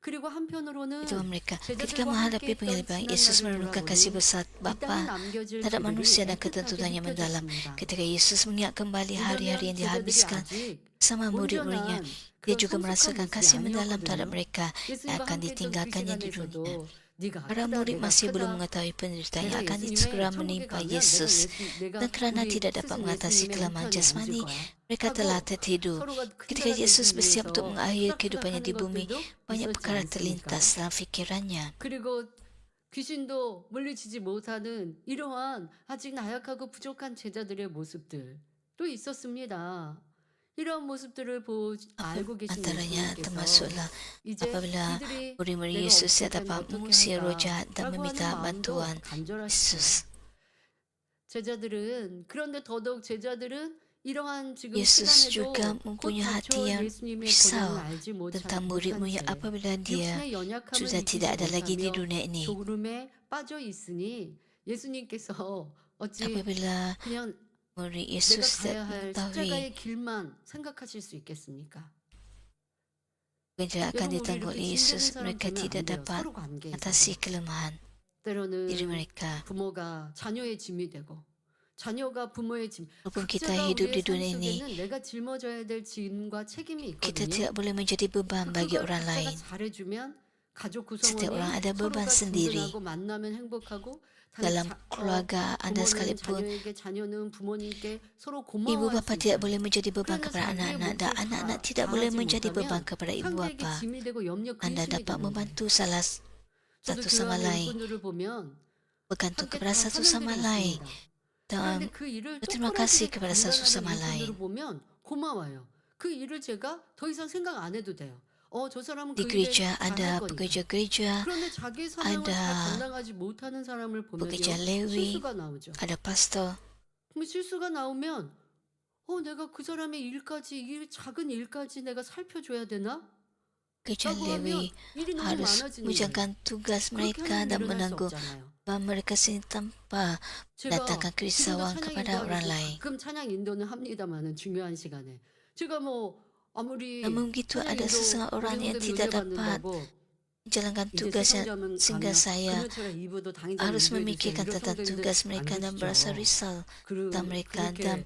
그리고 한편으로는 mereka. Ketika 제자들과 menghadapi 함께 했던 penghidupan, 지난 Yesus 날을 merenungkan 돌아보니 kasih besar 이 땅에 Bapa 남겨질 terhadap 그들이 manusia dan 애틋하게 ketentuannya mendalam. 느껴졌습니다. Ketika Yesus mengingat kembali hari-hari yang 왜냐하면 제자들이 dihabiskan 아직 sama murid-muridnya, 온전한 dia 그런 juga 성숙한 merasakan 모습이 kasih mendalam terhadap 아니었거든요. mereka yang 예수님과 akan 함께 했던 그 ditinggalkannya di dunia. 시간에서도 네가 Para 크다 murid 내가 masih belum 크다 mengetahui penderitaan 내가 yang akan 예수님의 segera 천국에 menimpa 가면 Yesus. 내가 Dan kerana 우리 tidak dapat 스승 mengatasi 예수님의 kelemahan 형편에 jasmani, 앉을 거야 mereka telah 하고 tertidur. 서로가 큰 Ketika 자가 Yesus 되기 bersiap untuk 위해서 mengakhiri kehidupannya di 투닥투닥하는 bumi, 것들도 banyak 있었지 perkara 않습니까? terlintas dalam fikirannya. 그리고 귀신도 물리치지 못하는 이러한 아직 나약하고 부족한 제자들의 모습들도 있었습니다. 이러한 모습들을 알고 계신 Antaranya 예수님께서 termasuklah 이제 apabila 이들이 murid-murid 내가 Yesus 없을 yang 때는 dapat 어떻게 mengusir roh jahat dan 할까라고 하는 meminta 마음도 bantuan 간절하시죠. Yesus. 제자들은 그런데 더더욱 제자들은 이러한 지금 Yesus 시간에도 juga 곧 mempunyai hati 닥쳐올 yang 예수님의 risau 고난을 알지 tentang 못한 murid-muridnya 채 apabila dia 육신의 연약함을 sudah 이기지 tidak ada lagi di 못하며 dunia ini. 졸음에 빠져 있으니 예수님께서 어찌 Apabila 그냥 murid 내가 Yesus 가야 할 mengetahui 십자가의 길만 생각하실 수 있겠습니까? benda akan 여러분 우리 ditanggung 이렇게 oleh 짐 되는 Yesus, 사람 mereka 되면 안 tidak 돼요. dapat 서로 관계에서. atasi kelemahan diri 때로는 mereka. 부모가 자녀의 짐이 되고 자녀가 부모의 짐. Walaupun kita 각자가 hidup 우리의 di 삶 dunia ini, 속에는 내가 짊어져야 될 짐과 책임이 kita 있거든요. tidak boleh menjadi beban bagi 그걸 orang 각자가 lain. 잘해주면 가족 Setiap orang 구성원이 ada beban 서로가 sendiri. 든든하고 만나면 행복하고 Dalam keluarga anda 부모는 sekalipun, 자녀에게 자녀는 부모님께 서로 ibu 고마워할 bapa 수 tidak 있어요. boleh menjadi beban 그러나 kepada 자기의 anak-anak dan 몫을 anak-anak 다 tidak boleh 다하지 menjadi beban 못하면 kepada ibu 상대에게 bapa. 짐이 되고 염려 Anda 근심이 dapat 되는 거예요. membantu 저도 satu sama 교회 lain, 일꾼들을 보면 bergantung 함께 kepada 다 satu 하는 sama 일이 lain, 있습니다. dan 그런데 그 일을 berterima kasih 똑부러지게 kepada satu sama 감당하는 lain. 일꾼들을 보면 고마워요. 그 일을 제가 더 이상 생각 안 해도 돼요. 저 사람은 Di 그 일을 gereja 잘할 ada 거니까. pekerja gereja, 그런데 자기 사명을 ada 다 감당하지 못하는 사람을 보면요. pekerja Lewi, 실수가 나오죠. ada pastor. 그럼 실수가 나오면 내가 그 사람의 작은 일까지 내가 살펴줘야 되나? Pekerja 라고 하면 Lewi 일이 너무 harus 많아지는 거예요. mengerjakan tugas 그렇게 mereka 하는 dan 일을 할 수 menanggung 없잖아요. beban mereka sendiri tanpa 제가 datangkan 지금도 kerisauan 찬양 kepada 인도하고 orang 있고 lain. 가끔 찬양 인도는 합니다만은 중요한 시간에 제가 아무리 Namun begitu 찬양 ada 인도 sesetengah 우리 orang yang 형제들이 tidak 은혜 dapat 받는다고 menjalankan 이제 tugasnya 세상점은 sehingga 가면 saya 금요철에 2부도 당장 harus 인도해 주세요. memikirkan 이런 tentang 성도님들 tugas mereka 안 dan 계시죠? merasa risau tentang mereka dan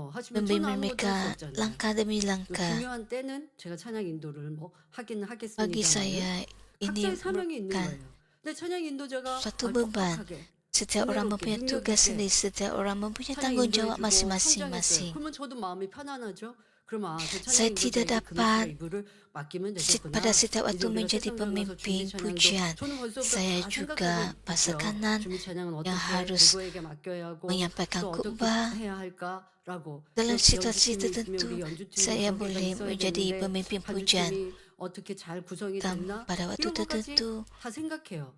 하시면 저는 membimbing 아무것도 할 수 mereka 없잖아요. langkah demi 또 langkah. 중요한 때는 제가 찬양 인도를 하기는 Bagi 하겠습니다만 saya ini 각자의 사명이 있는 bukan 거예요. 근데 찬양 인도자가 suatu beban. 뻑뻑하게 Setiap orang 은혜롭게, mempunyai 능력 tugas 있게 sendiri, setiap orang mempunyai 찬양 tanggung jawab 인도해주고 masing-masing. 성장했어요. 그러면 저도 마음이 편안하죠. 그럼 저 Saya 찬양 tidak 인도자에게 dapat 금요일에 이부를 맡기면 되겠구나. pada setiap waktu 이제 우리가 menjadi 세상 가서 pemimpin 준비 찬양도 pujian. 저는 벌써부터 Saya 다 juga 생각하고 pasal 있죠. kanan 준비 찬양은 yang 어떻게 harus 누구에게 맡겨야 하고 menyampaikan 또 어떻게 khutbah. 해야 할까라고. Dalam 또 situasi 연주팀이 있으면 tertentu, 우리 연주팀 saya 소개가 boleh 있어야 menjadi 되는데 pemimpin pujian. 반주팀이 어떻게 잘 구성이 Dan 됐나? pada waktu 이런 것까지 tertentu, 다 생각해요.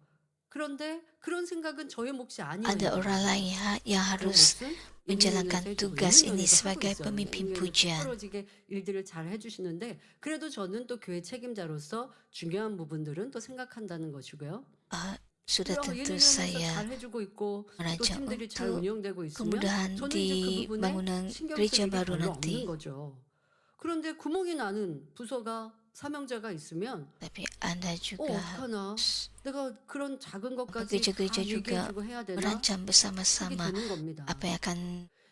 그런데 그런 생각은 저의 몫이 아니에요. Ada orang lain yang 그 harus 몫은 menjalankan 은혜에서 tugas 해주고 ini 은혜에서 하고 sebagai 있어요. pemimpin 은혜는 pujian. 떨어지게 일들을 잘 해주시는데 그래도 저는 또 교회 책임자로서 중요한 부분들은 또 생각한다는 것이고요. Sudah tentu 예능에서 saya 잘 해주고 있고 또 merancang 팀들이 잘 untuk 운영되고 있으면 kemudahan 저는 이제 그 di 부분에 bangunan 신경 gereja 쓸 일이 baru 별로 없는 nanti. 거죠. 그런데 구멍이 나는 부서가 사명자가 있으면 Tapi Anda juga 어떡하나? 내가 그런 작은 것까지 다 gereja-gereja juga 얘기해주고 해야 되나? merancang 하게 bersama-sama 되는 겁니다. apa yang akan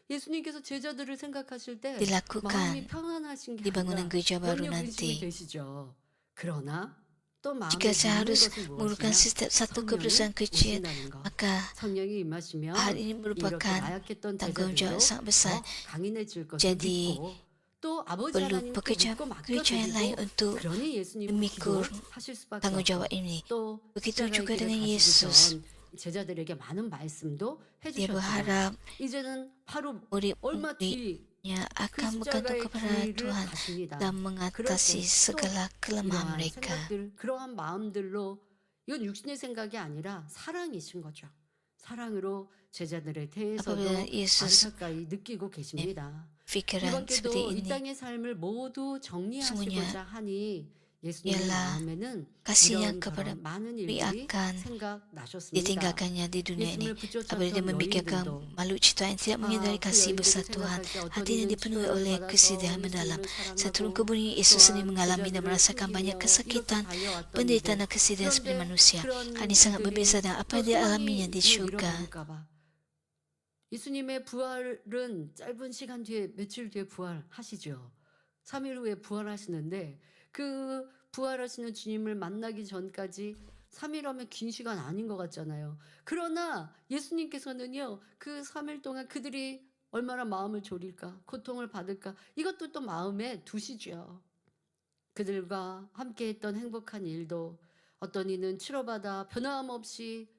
예수님께서 제자들을 생각하실 때 dilakukan 마음이 평안하신 게 di bangunan 아니라 gereja baru 염려 근심이 nanti. 되시죠. 그러나 또 마음에 Jika saya 묻는 harus 것은 menguruskan 무엇이냐? setiap satu 성령이 keputusan kecil, 오신다는 것. maka 성령이 임하시면 hal ini 이렇게 merupakan 나약했던 tanggung 제자들도 jawab sangat besar. 더 강인해질 것을 Jadi, 믿고 또 아버지 perlu 하나님께 bekerja 믿고 gereja yang lain 맡겨드리고 untuk 그러니 예수님은 memikul 기도하실 수밖에 tanggung 없고 jawab ini. 또 Begitu 십자가의 juga 길을 dengan 가시기 Yesus. 전 제자들에게 많은 말씀도 Dia 해주셨지만 berharap 이제는 바로 murid-muridnya 얼마 뒤 그 akan bergantung 십자가의 kepada 길을 Tuhan 가십니다. dan 그럴 mengatasi 때 segala 또 kelemahan 이러한 mereka. 생각들, 그러한 마음들로 이건 육신의 생각이 아니라 사랑이신 거죠. 사랑으로 제자들에 대해서도 Apabila Yesus 안타까이 느끼고 계십니다. 이 pikiran seperti 밖에도 이 ini, 땅의 삶을 모두 정리하시고자 sungguhnya 하니 예수님의 ialah 마음에는 kasihnya 이런 kepada 저런 많은 murid 일들이 akan 생각나셨습니다. ditinggalkannya di dunia ini. 예수님을 Apabila dia 붙잡았던 memikirkan 여인들도 makhluk ciptaan yang tidak menghindari 그 kasih 여인들을 besar Tuhan, 생각할 때 hatinya 어떤 dipenuhi 치료를 oleh 받아서 kesedihan mendalam. 예수님을 Saat turun 사랑하고 ke bumi, Yesus sendiri 또한 mengalami dan 제자들을 merasakan banyak 섬기며 kesakitan, 이렇게 달려왔던 penderitaan 일들. dan kesedihan seperti 그런데 manusia. 그런 Hal ini sangat 일들이 berbeza dengan apa yang 또 dia alaminya 소망이 di 뭐 syurga. 잃어버릴까 봐. 예수님의 부활은 짧은 시간 뒤에 며칠 뒤에 부활하시죠. 3일 후에 부활하시는데 그 부활하시는 주님을 만나기 전까지 3일하면 긴 시간 아닌 것 같잖아요. 그러나 예수님께서는요, 그 3일 동안 그들이 얼마나 마음을 졸일까, 고통을 받을까, 이것도 또 마음에 두시죠. 그들과 함께했던 행복한 일도 어떤 이는 치료받아 변함없이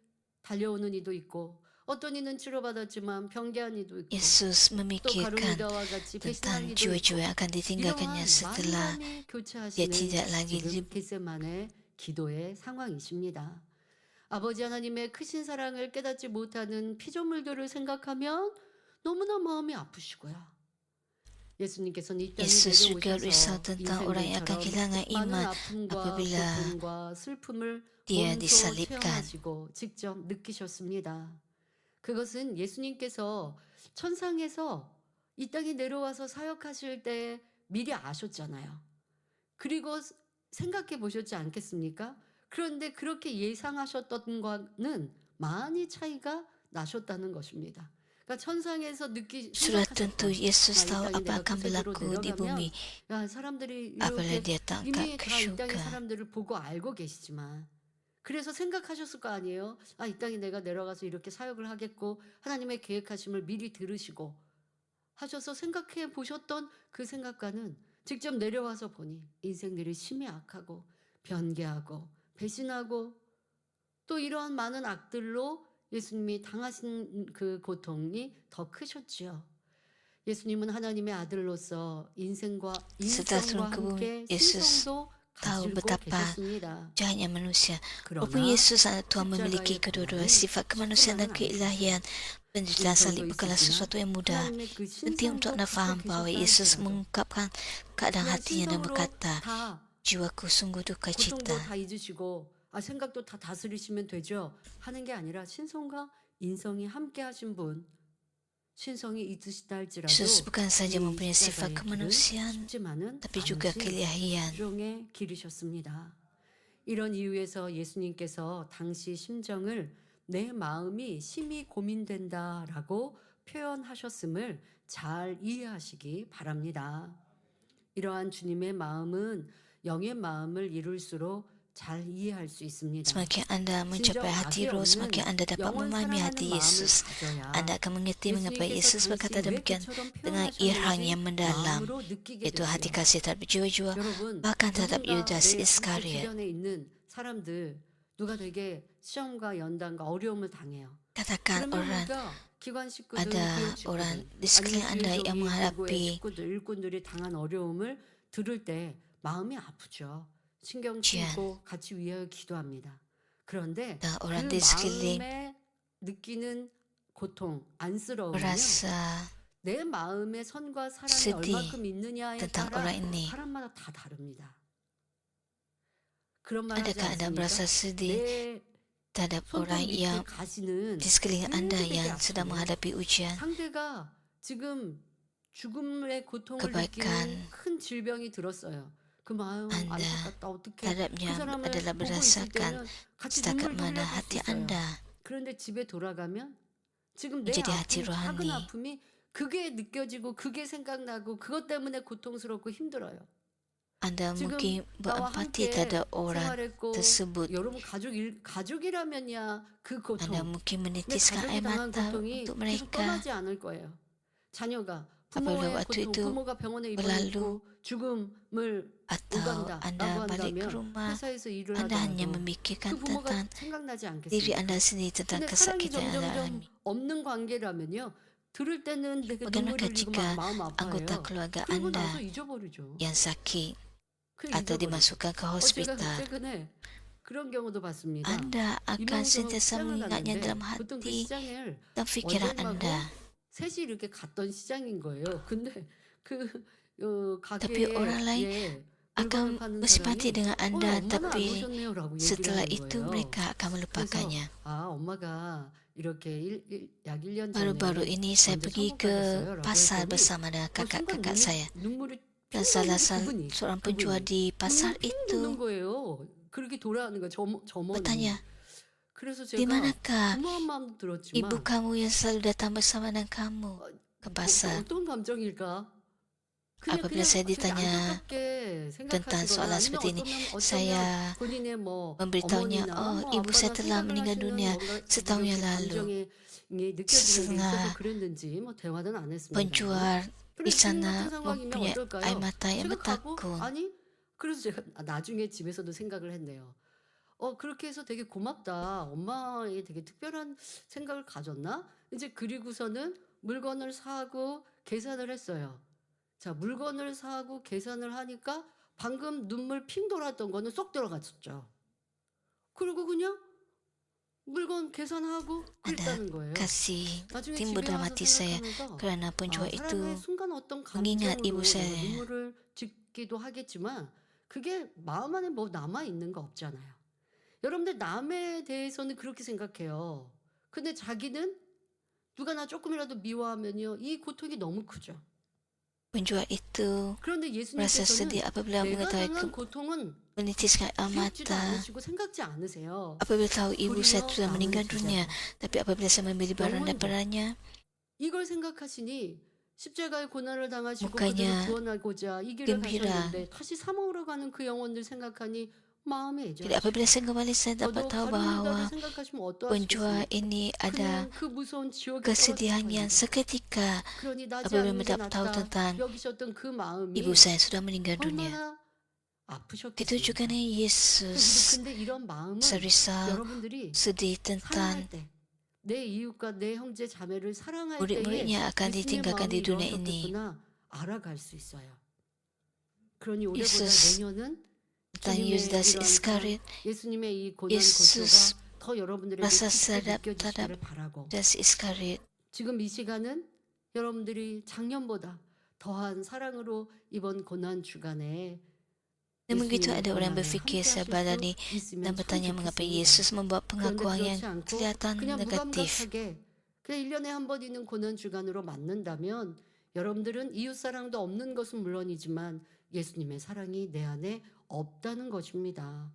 달려오는 이도 있고 어떤 이는 치료받았지만 병기한 이도 있고 Yesus 또 memikirkan 가룟유다와 같이 배신할 tentang 이도 jiwa-jiwa 있고 yang akan ditinggalkannya 이러한 setelah 만남이 dia 교차하시는 tidak lagi 지금 겟세마네 기도의 상황이십니다. 아버지 하나님의 크신 사랑을 깨닫지 못하는 피조물들을 생각하면 너무나 마음이 아프시고요. 예수님께서는 이 땅에 Yesus juga 내려오셔서 risau tentang orang yang akan 인생들처럼 kehilangan 많은 iman 아픔과 apabila 고통과 슬픔을 dia 몸소 disalibkan. 체험하시고 직접 느끼셨습니다. 그것은 예수님께서 천상에서 이 땅에 내려와서 사역하실 때 미리 아셨잖아요. 그리고 생각해 보셨지 않겠습니까? 그런데 그렇게 예상하셨던 것과는 많이 차이가 나셨다는 것입니다. 그러니까 천상에서 sudah tentu Yesus 이 tahu 땅에 apa 내가 akan 그 세계로 berlaku di bumi 야, 사람들이 apabila 이렇게 dia tak 이미 angkat ke 다 이 땅의 syurga. 사람들을 보고 알고 계시지만 그래서 생각하셨을 거 아니에요. 아, 이 땅에 내가 내려가서 이렇게 사역을 하겠고 하나님의 계획하심을 미리 들으시고 하셔서 생각해 보셨던 그 생각과는 직접 내려와서 보니 인생들이 심히 악하고 변개하고 배신하고 또 이러한 많은 악들로 예수님이 당하신 그 고통이 더 크셨지요. 예수님은 하나님의 아들로서 인생과 Setelah turun ke bumi, 함께 Yesus 신성도 tahu 가지고 betapa 계셨습니다. jahatnya manusia. 그러나 Walaupun Yesus anak Tuhan memiliki 십자가의 kedua-dua 고난은 sifat kemanusiaan dan 쉽지만은 keilahian, penderitaan salib 인성도 bukanlah 있으시나 sesuatu yang mudah. 하나님의 그 Penting untuk 신성도 anda faham 갖고 bahawa 계셨다 Yesus 할지라도 mengungkapkan keadaan 그냥 hatinya dan 신성으로 berkata, 다 jiwaku sungguh duka 고통도 cita. 다 잊으시고 생각도 다 다스리시면 되죠 하는 게 아니라 신성과 인성이 함께 하신 분 신성이 있으시다 할지라도 Yesus bukan saja 이 mempunyai sifat 십자가의 길은 kemanusiaan, 쉽지만은 tapi juga 잠시 keilahian. 일종의 길이셨습니다. 이런 이유에서 예수님께서 당시 심정을 내 마음이 심히 고민된다라고 표현하셨음을 잘 이해하시기 바랍니다. 이러한 주님의 마음은 영의 마음을 이룰수록 잘 이해할 수 있습니다. Semakin anda mencapai hati roh, semakin anda dapat 영원 memahami hati 사랑하는 Yesus. 마음을 가져야 Anda akan mengerti mengapa 예수님께서 Yesus 당시 berkata 왜 demikian 그처럼 dengan 표현하셨는지 irhang yang mendalam, 마음으로 느끼게 yaitu hati 되지요. kasih terhadap jiwa-jiwa, 여러분, bahkan terhadap 누군가 Yudas 내 Iskariot. 주변에 있는 사람들 누가 되게 시험과 연단과 어려움을 당해요. Katakan 그러면 orang 우리가 기관 식구들, ada 교육 orang 식구들, di sekeliling 아니면 anda 교회 yang 교구의 menghadapi 식구들, 일꾼들이 당한 어려움을 들을 때 마음이 아프죠. 신경 ujian. 쓰고 같이 위하여 기도합니다. 그런데 Dan 그 orang di sekeliling 마음에 느끼는 고통, 안쓰러움은요. merasa 내 마음의 선과 사랑이 sedih 얼마큼 있느냐에 tentang 따라 orang ini. 사람마다 다 다릅니다. 그런 말 하지 Adakah Anda 않습니까? merasa sedih 내 terhadap 손톱 orang 밑에 yang 가시는 di sekeliling Anda 되게 yang sedang 아프고요. menghadapi ujian? 상대가 지금 죽음의 고통을 Kebaikan 느끼는 큰 질병이 들었어요. 그 마음 Anda 안타깝다 어떡해. 그 terhadapnya 사람을 adalah 보고 있을 berdasarkan 때는 같이 setakat 눈물도 mana 흘려줄 수 hati 있어요. Anda 그런데 집에 돌아가면 지금 내 menjadi hati 아픔, 작은 rohani. 아픔이 그게 느껴지고 그게 생각나고 그것 때문에 고통스럽고 힘들어요. Anda 지금 mungkin 나와 berempati 함께 terhadap orang 생활했고 tersebut. 여러분 가족이라면야 그 Anda 고통, mungkin 내 menitiskan 가족이 air 당한 mata 고통이 untuk 계속 mereka 떠나지 않을 거예요. 자녀가 apabila 부모의 waktu 고통, itu 부모가 병원에 berlalu 입원했고 죽음을 atau 오간다라고 Anda balik ke 한다면 rumah, 회사에서 일을 Anda hanya 하더라도 그 memikirkan 부모가 tentang 생각나지 diri 않겠습니까? Anda sendiri tentang 근데 사랑이 kesakitan yang Anda 점점점 alami. 없는 관계라면요. 들을 때는 되게 Bagaimana 눈물 흘리고 jika 마음 anggota 아파해요. keluarga 그러고 Anda 나서 잊어버리죠. yang sakit 그 atau 잊어버리죠. dimasukkan ke 제가 hospital, 최근에 그런 경우도 봤습니다. Anda akan 이명동 sentiasa 시장을 mengingatnya dalam 갔는데 보통 그 hati 시장을 dan fikiran 원장님하고 Anda. 셋이 이렇게 갔던 시장인 거예요. 근데 그 Tapi orang lain 가게에 물건을 akan 파는 bersimpati 사람이 dengan Anda, 엄마는 안 tapi 오셨네요라고 얘기를 setelah 하는 itu 거예요. mereka akan 그래서 melupakannya. 엄마가 이렇게 약 1년 Baru-baru 전에 ini saya 언제 pergi 천국 ke 가셨어요라고 pasar 했더니 bersama dengan 순간 kakak-kakak saya. 눈물이 Dan 핑 salah 나는 seorang penjual 그분이 di pasar 눈물 핑 itu 도는 거예요. 그렇게 돌아가는 거예요. 점원이. bertanya, 그래서 di 제가 manakah 부모한 마음도 ibu 들었지만 kamu yang selalu datang bersama dengan kamu ke pasar? 어떤 감정일까? Apabila saya 되게 ditanya 안타깝게 tentang 생각하시거나 soalan 아니면 seperti ini, 어쩌면 saya 본인의 뭐 memberitahunya, 어머니나 oh, 뭐 ibu saya 아빠나 telah 생각을 meninggal 하시는 dunia 뭔가 setahun yang 이렇게 lalu. 감정이 느껴지는 게 Setengah 있어서 그랬는지 뭐 대화는 안 했습니다. penjual 근데 di 지금 sana 같은 상황이면 mempunyai air 어떨까요? mata yang 제가 가고 bertakun. 아니 그래서 제가 나중에 집에서도 생각을 했네요. 그렇게 해서 되게 고맙다. 엄마의 되게 특별한 생각을 가졌나? 이제 그리고서는 물건을 사고 계산을 했어요. 자, 물건을 사고 계산을 하니까 방금 눈물 핑 돌았던 거는 쏙 들어갔었죠. 그리고 그냥 물건 계산하고 그랬다는 거예요. Kasih 나중에 timbul 집에 dalam 와서 hati saya 생각하면서 kerana penjual itu 사람의 순간 어떤 mengingat 감정으로 ibu 내가 saya. 눈물을 짓기도 하겠지만 그게 마음 안에 뭐 남아 있는 거 없잖아요. 여러분들 남에 대해서는 그렇게 생각해요. 근데 자기는 누가 나 조금이라도 미워하면요 이 고통이 너무 크죠. Penjual itu 그런데 merasa 예수님께서는 sedih apabila 내가 mengetahui 당한 고통은 menitiskan air 기억지도 mata 않으시고 생각지 않으세요. apabila tahu ibu saya 도리어 sudah 남을 meninggal dunia. 주셔서 Tapi apabila saya membeli barang 영혼들 daripadanya, 이걸 생각하시니 십자가의 고난을 당하시고 Mukanya 그들을 구원하고자 이 길을 gembira. 가셨는데 다시 사모으러 가는 그 영혼들 생각하니 마음이 Jadi 애절하시고 apabila saya kembali, saya dapat 저도 tahu 가룟 유다를 bahawa 생각하시면 penjual 어떠하시겠습니까? ini ada 그냥 그 무서운 지옥에 kesedihan 떨어질 yang 것입니다. seketika 그러니 나지 apabila 않는 게 mendapat tahu 낫다 tentang 여기셨던 그 ibu 마음이 saya sudah meninggal dunia. 얼마나 Begitu juga 아프셨겠습니까? dengan Yesus 근데 이런 마음은 serisau, 여러분들이 sedih 사랑할 tentang 때, 내 이웃과 내 형제 자매를 사랑할 때에 murid-muridnya akan 예수님의 ditinggalkan 마음이 di dunia ini. 이러셨겠구나 알아갈 수 있어요. 그러니 올해보다 Yesus 내년은 tentang 주님의 Yudas 이러한 Iscariot, 예수님의 이 고난 Yesus 고초가 더 여러분들에게 rasa 깊이 sadap 느껴지시기를 terhadap 바라고 Yudas Iscariot. 지금 이 시간은 여러분들이 작년보다 더한 saran으로 이번 고난 주간에 Namun begitu 예수님의 ada orang 고난에 berfikir 함께 하실 sahabat 수 dan 있으면 참 bertanya mengapa 좋겠습니다. Yesus membuat 그런데 pengakuan yang 그렇지 않고 kelihatan 그냥 negatif. 무감각하게 그냥 1년에 한 번 있는 고난 주간으로 맞는다면 여러분들은 이웃 사랑도 없는 것은 물론이지만 예수님의 사랑이 내 안에 없다는 것입니다.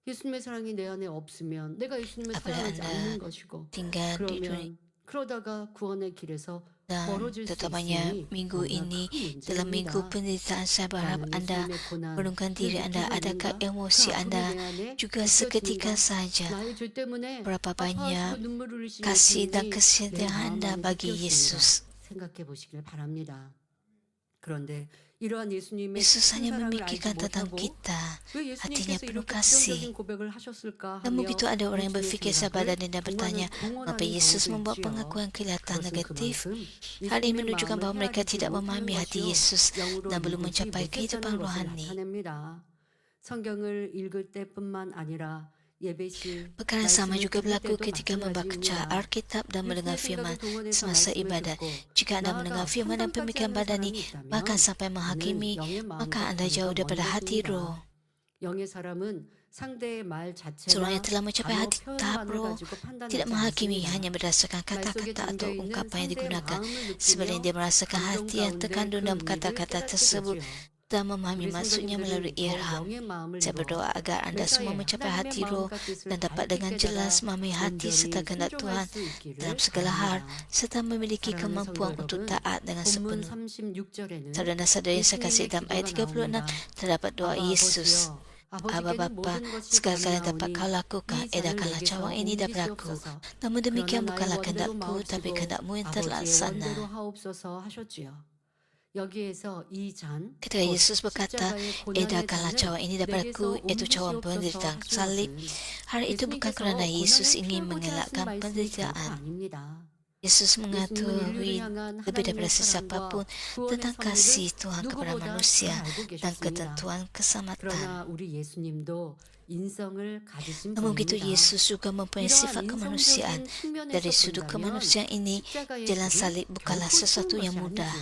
예수님의 사랑이 내 안에 없으면 내가 예수님을 Apabila 사랑하지 Anda 않는 것이고 tinggal di dunia 그러면 그러다가 구원의 길에서 dan 멀어질 수 terutamanya 있으니 minggu 뭔가 ini 큰 dalam minggu 문제입니다. penderitaan saya berharap 나는 Anda 예수님의 고난을 merenungkan diri Anda, 느끼고 adakah 있는가? 그 emosi 아픔이 Anda 내 안에 juga seketika 느껴집니다. saja 나의 죄 때문에 berapa 아파하시고 banyak 눈물 흘리신 kasih dan 예수님이 내 kesetiaan 마음 Anda 안에 bagi 느껴집니다. Yesus. 생각해 보시길 바랍니다. 그런데 이러한 예수님의 Yesus 큰 hanya 사랑을 알지 memikirkan tentang 못하고 kita. 왜 Hatinya 예수님께서 penuh 이렇게 kasih. 부정적인 고백을 하셨을까 Namun 하며 begitu ada orang yang 예수님의 berfikir sahabat 생각을 dan 동원하는 bertanya mengapa 경우도 Yesus membuat 있지요. pengakuan kelihatan 그것은 negatif. 그만큼 Hal ini 예수님의 menunjukkan 마음을 bahawa mereka 헤아리지 tidak 못하는 memahami hati 것이요 Yesus 영으로 dan belum 이루지 mencapai kehidupan 못했다는 것을 rohani. 나타냅니다. 성경을 읽을 때뿐만 아니라 Perkara sama juga berlaku ketika membaca Alkitab dan mendengar firman semasa ibadat. Jika anda mendengar firman dan pemikiran badani, bahkan sampai menghakimi, maka anda jauh daripada hati roh. Seorang yang telah mencapai hati tahap roh tidak menghakimi hanya berdasarkan kata-kata atau ungkapan yang digunakan. Sebenarnya dia merasakan hati yang terkandung dalam kata-kata tersebut dan memahami maksudnya melalui ilham. Saya berdoa agar anda semua mencapai hati roh dan dapat dengan jelas memahami hati serta kehendak Tuhan dalam segala hal serta memiliki kemampuan untuk taat dengan sepenuh. Saudara-saudara yang saya kasih, dalam ayat 36 terdapat doa Yesus. Aba Bapa, segala yang dapat kau lakukan, edarkanlah cawang ini daripada aku. Namun demikian bukanlah kehendakku, tapi kehendakmu yang terlaksana. Ketika Yesus berkata, edarkanlah cawang ini daripadaku, iaitu cawang penderitaan salib, hari itu bukan kerana Yesus ingin mengelakkan penderitaan. Yesus mengetahui lebih daripada sesiapapun tentang kasih Tuhan kepada manusia dan ketentuan keselamatan. Namun begitu, Yesus juga mempunyai sifat kemanusiaan. Dari sudut kemanusiaan ini, jalan salib bukanlah sesuatu yang mudah.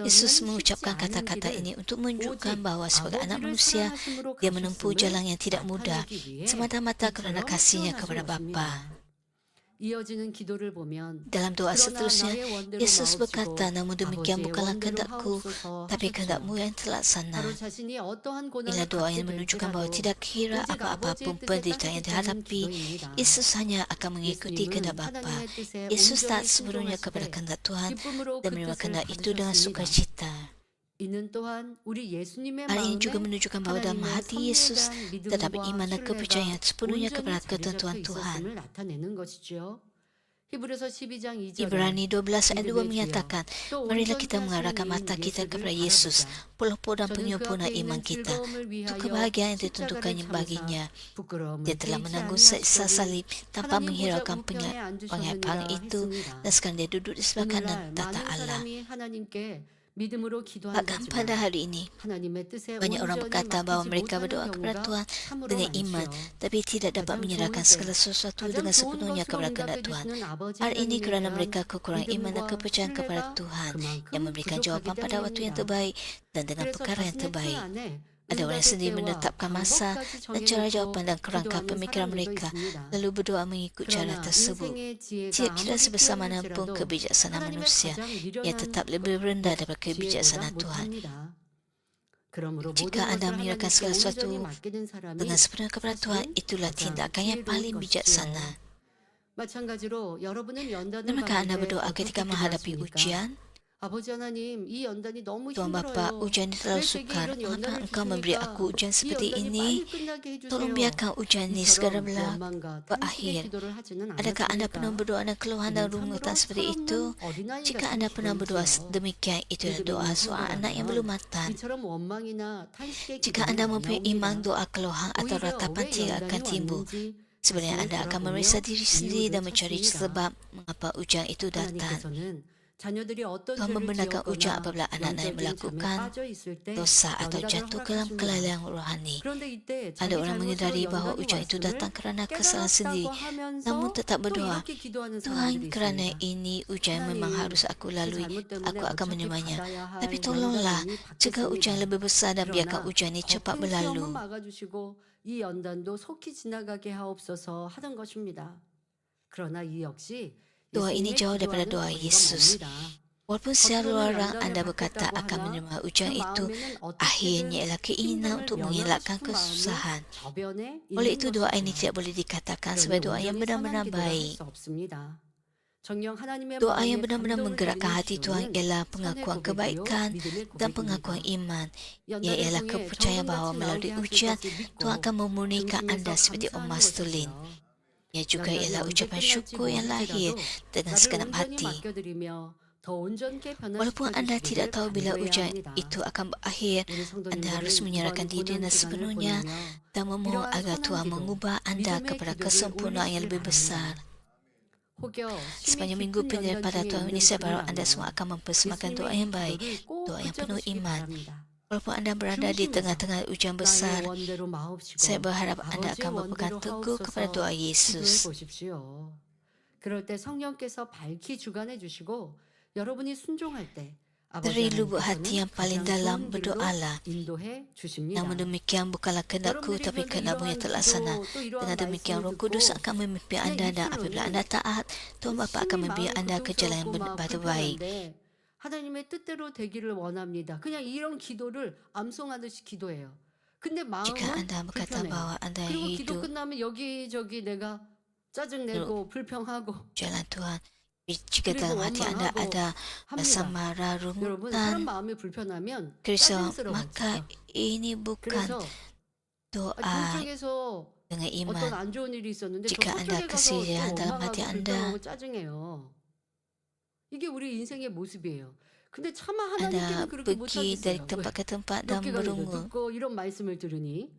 Yesus mengucapkan kata-kata ini untuk menunjukkan bahawa sebagai anak manusia, dia menempuh jalan yang tidak mudah, semata-mata kerana kasihnya kepada Bapa. Dalam doa seterusnya, Yesus berkata, namun demikian bukanlah kehendakku, tapi kehendakmu yang terlaksana. Inilah doa yang menunjukkan bahawa tidak kira apa-apa pun penderitaan yang dihadapi, Yesus hanya akan mengikuti kehendak Bapa. Yesus taat sepenuhnya kepada kehendak Tuhan dan menerima kehendak itu dengan sukacita. Hal ini juga menunjukkan bahawa dalam hati Yesus terdapat iman dan kepercayaan sepenuhnya kepada ketentuan Tuhan. Ibrani 12 ayat 2 menyatakan, marilah kita mengarahkan mata kita kepada Yesus, pelopor dan penyempurna iman kita, untuk kebahagiaan yang ditentukannya baginya. Dia telah menanggung siksa salib tanpa menghiraukan penghayatan itu, dan sekarang dia duduk di sebelah kanan tata Allah. Bahkan pada hari ini, banyak orang berkata bahawa mereka berdoa kepada Tuhan dengan iman, tapi tidak dapat menyerahkan segala sesuatu dengan sepenuhnya kepada kehendak Tuhan. Hal ini kerana mereka kekurangan iman dan kepercayaan kepada Tuhan yang memberikan jawapan pada waktu yang terbaik dan dengan perkara yang terbaik. Ada orang yang sendiri menetapkan masa dan cara jawapan dan kerangka pemikiran mereka, lalu berdoa mengikut cara tersebut. Tidak kira sebesar mana pun kebijaksanaan manusia, ia tetap lebih rendah daripada kebijaksanaan Tuhan. Jika anda menyerahkan segala sesuatu dengan sepenuhnya kepada Tuhan, itulah tindakan yang paling bijaksana. Adakah anda berdoa ketika menghadapi ujian? Tuhan Bapa, ujian ini terlalu sukar. Mengapa Engkau memberi aku ujian seperti ini? Tolong biarkan ujian ini segera berakhir. Adakah anda pernah berdoa dengan keluhan dan rungutan seperti itu? Jika anda pernah berdoa demikian, itulah doa seorang anak yang belum matang. Jika anda mempunyai iman, doa keluhan atau ratapan tidak akan timbul. Sebenarnya anda akan memeriksa diri sendiri dan mencari sebab mengapa ujian itu datang. Tuhan membenarkan ujian apabila anak-anak melakukan dosa atau jatuh ke dalam kelalaian rohani. Ada orang menyedari bahawa ujian itu datang kerana kesalahan sendiri, namun tetap berdoa, Tuhan, kerana ini ujian memang harus aku lalui, aku akan menerimanya. Tapi tolonglah, cegah ujian lebih besar dan biarkan ujian ini cepat berlalu. Doa ini jauh daripada doa Yesus. Walaupun secara luaran anda berkata akan menerima ujian itu, akhirnya ialah keinginan untuk mengelakkan kesusahan. Oleh itu, doa ini tidak boleh dikatakan sebagai doa yang benar-benar baik. Doa yang benar-benar menggerakkan hati Tuhan ialah pengakuan kebaikan dan pengakuan iman. Ia ialah kepercayaan bahawa melalui ujian, Tuhan akan memurnikan anda seperti emas tulen. Ia juga ialah ucapan syukur yang lahir dengan segenap hati. Walaupun anda tidak tahu bila ujian itu akan berakhir, anda harus menyerahkan diri dengan sepenuhnya dan memohon agar Tuhan mengubah anda kepada kesempurnaan yang lebih besar. Sepanjang minggu penyerah pada tahun ini, saya berharap anda semua akan mempersembahkan doa yang baik, doa yang penuh iman. Walaupun Anda berada di tengah-tengah ujian besar, 나의 원대로 마옵시고 saya berharap Anda 아버지의 akan berpegang 원대로 teguh kepada 하옵소서 doa 기도해 Yesus. 보십시오. 그럴 때 성령께서 밝히 주관해 주시고 여러분이 순종할 때 아버지 Dari lubuk hati 하나님께서는 yang paling 가장 dalam 좋은 길로 berdoalah. 인도해 주십니다. Namun demikian bukanlah kehendakku, 여러분들이 tapi 그런데 kehendakmu yang 이러한 terlaksana. 기도 또 이러한 Dengan demikian 말씀을 Roh Kudus 듣고 akan memimpin 그냥 Anda dan apabila 입술로는 Anda taat, Tuhan Bapa akan 심히 membimbing 마음이 Anda ke jalan yang 고통스럽고 막 terbaik. 불편한데 하나님의 뜻대로 되기를 원합니다. 그냥 이런 기도를 암송하듯이 기도해요. 근데 Jika 마음은 Anda berkata 불편해요. bahwa Anda 그리고 기도 hidup 끝나면 여기저기 내가 짜증내고 불평하고 jalan Tuhan, jika 그리고 dalam hati Anda 원망하고 ada rasa 합니다. marah, 여러분 사람 rungutan, 마음이 불편하면 gerisau, 짜증스러워지죠. maka ini bukan 그래서 doa 저쪽에서 dengan 어떤 iman. 안 좋은 일이 있었는데 저 Jika Anda 저쪽에 가서 kesian 또 dalam hati 원망하고 Anda, 불평하고 짜증해요. 이게 우리 인생의 모습이에요. 근데 차마 Anda 하나님께는 그렇게 pergi dari 못하겠어요. tempat ke tempat 몇 dan 개가 이거 merungut. 듣고 이런 말씀을 들으니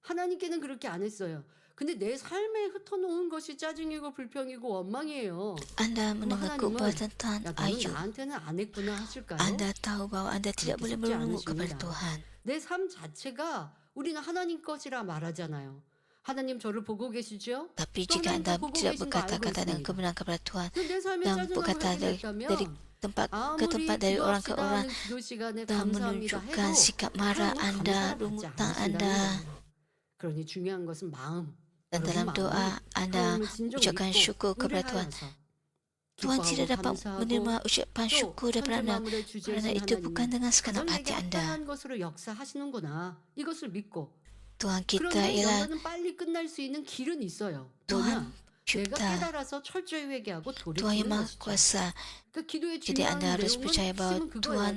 하나님께는 그렇게 안 했어요. 근데 내 삶에 흩어놓은 것이 짜증이고 불평이고 원망이에요. Anda 그럼 mendengar 하나님은 khotbah tentang 야 너는 Ayub. 나한테는 안 했구나 하실까요? Anda tahu bahwa Anda tidak 그렇게 boleh 쉽지 merungut kepada 않으십니다. Tuhan. 내 삶 자체가 우리는 하나님 것이라 말하잖아요. 하나님 저를 보고 계시죠? Tapi 또 jika 하나님 Anda 다 보고 tidak 계신 거 알고 berkata-kata dengan 있습니다. kebenaran kepada Tuhan 근데 내 삶에 dan 짜증나고 berkata 하게 dari 됐다면 tempat ke 아무리 tempat dari orang ke 기도합시다 orang 하는 기도 시간에 dan 감사합니다 menunjukkan 해도 sikap marah 하나님은 Anda, 감사를 받지 rungutan Anda, 않으신답니다. 그러니 중요한 것은 마음. dan 여러분 dalam 마음을 doa Anda 하나님을 진정 ucapkan 믿고 syukur kepada Tuhan. 의뢰하여서 Tuhan 기뻐하고 tidak dapat 감사하고 menerima ucapan 또 syukur daripada Anda 천재 만물의 kerana 주제이신 itu bukan 하나님이 dengan segenap 가장 hati 내게 Anda. 합당한 것으로 역사하시는구나. 이것을 믿고 Tuhan kita 그런데 ialah 연단은 빨리 끝날 수 있는 길은 있어요. Tuhan 뭐냐? 내가 Cipta, 깨달아서 철저히 회개하고 Tuhan yang 돌이키는 Maha 것이죠. Kuasa. 그 기도의 Jadi 중요한 Anda harus 내용은 percaya bahwa 핵심은 그거예요. Tuhan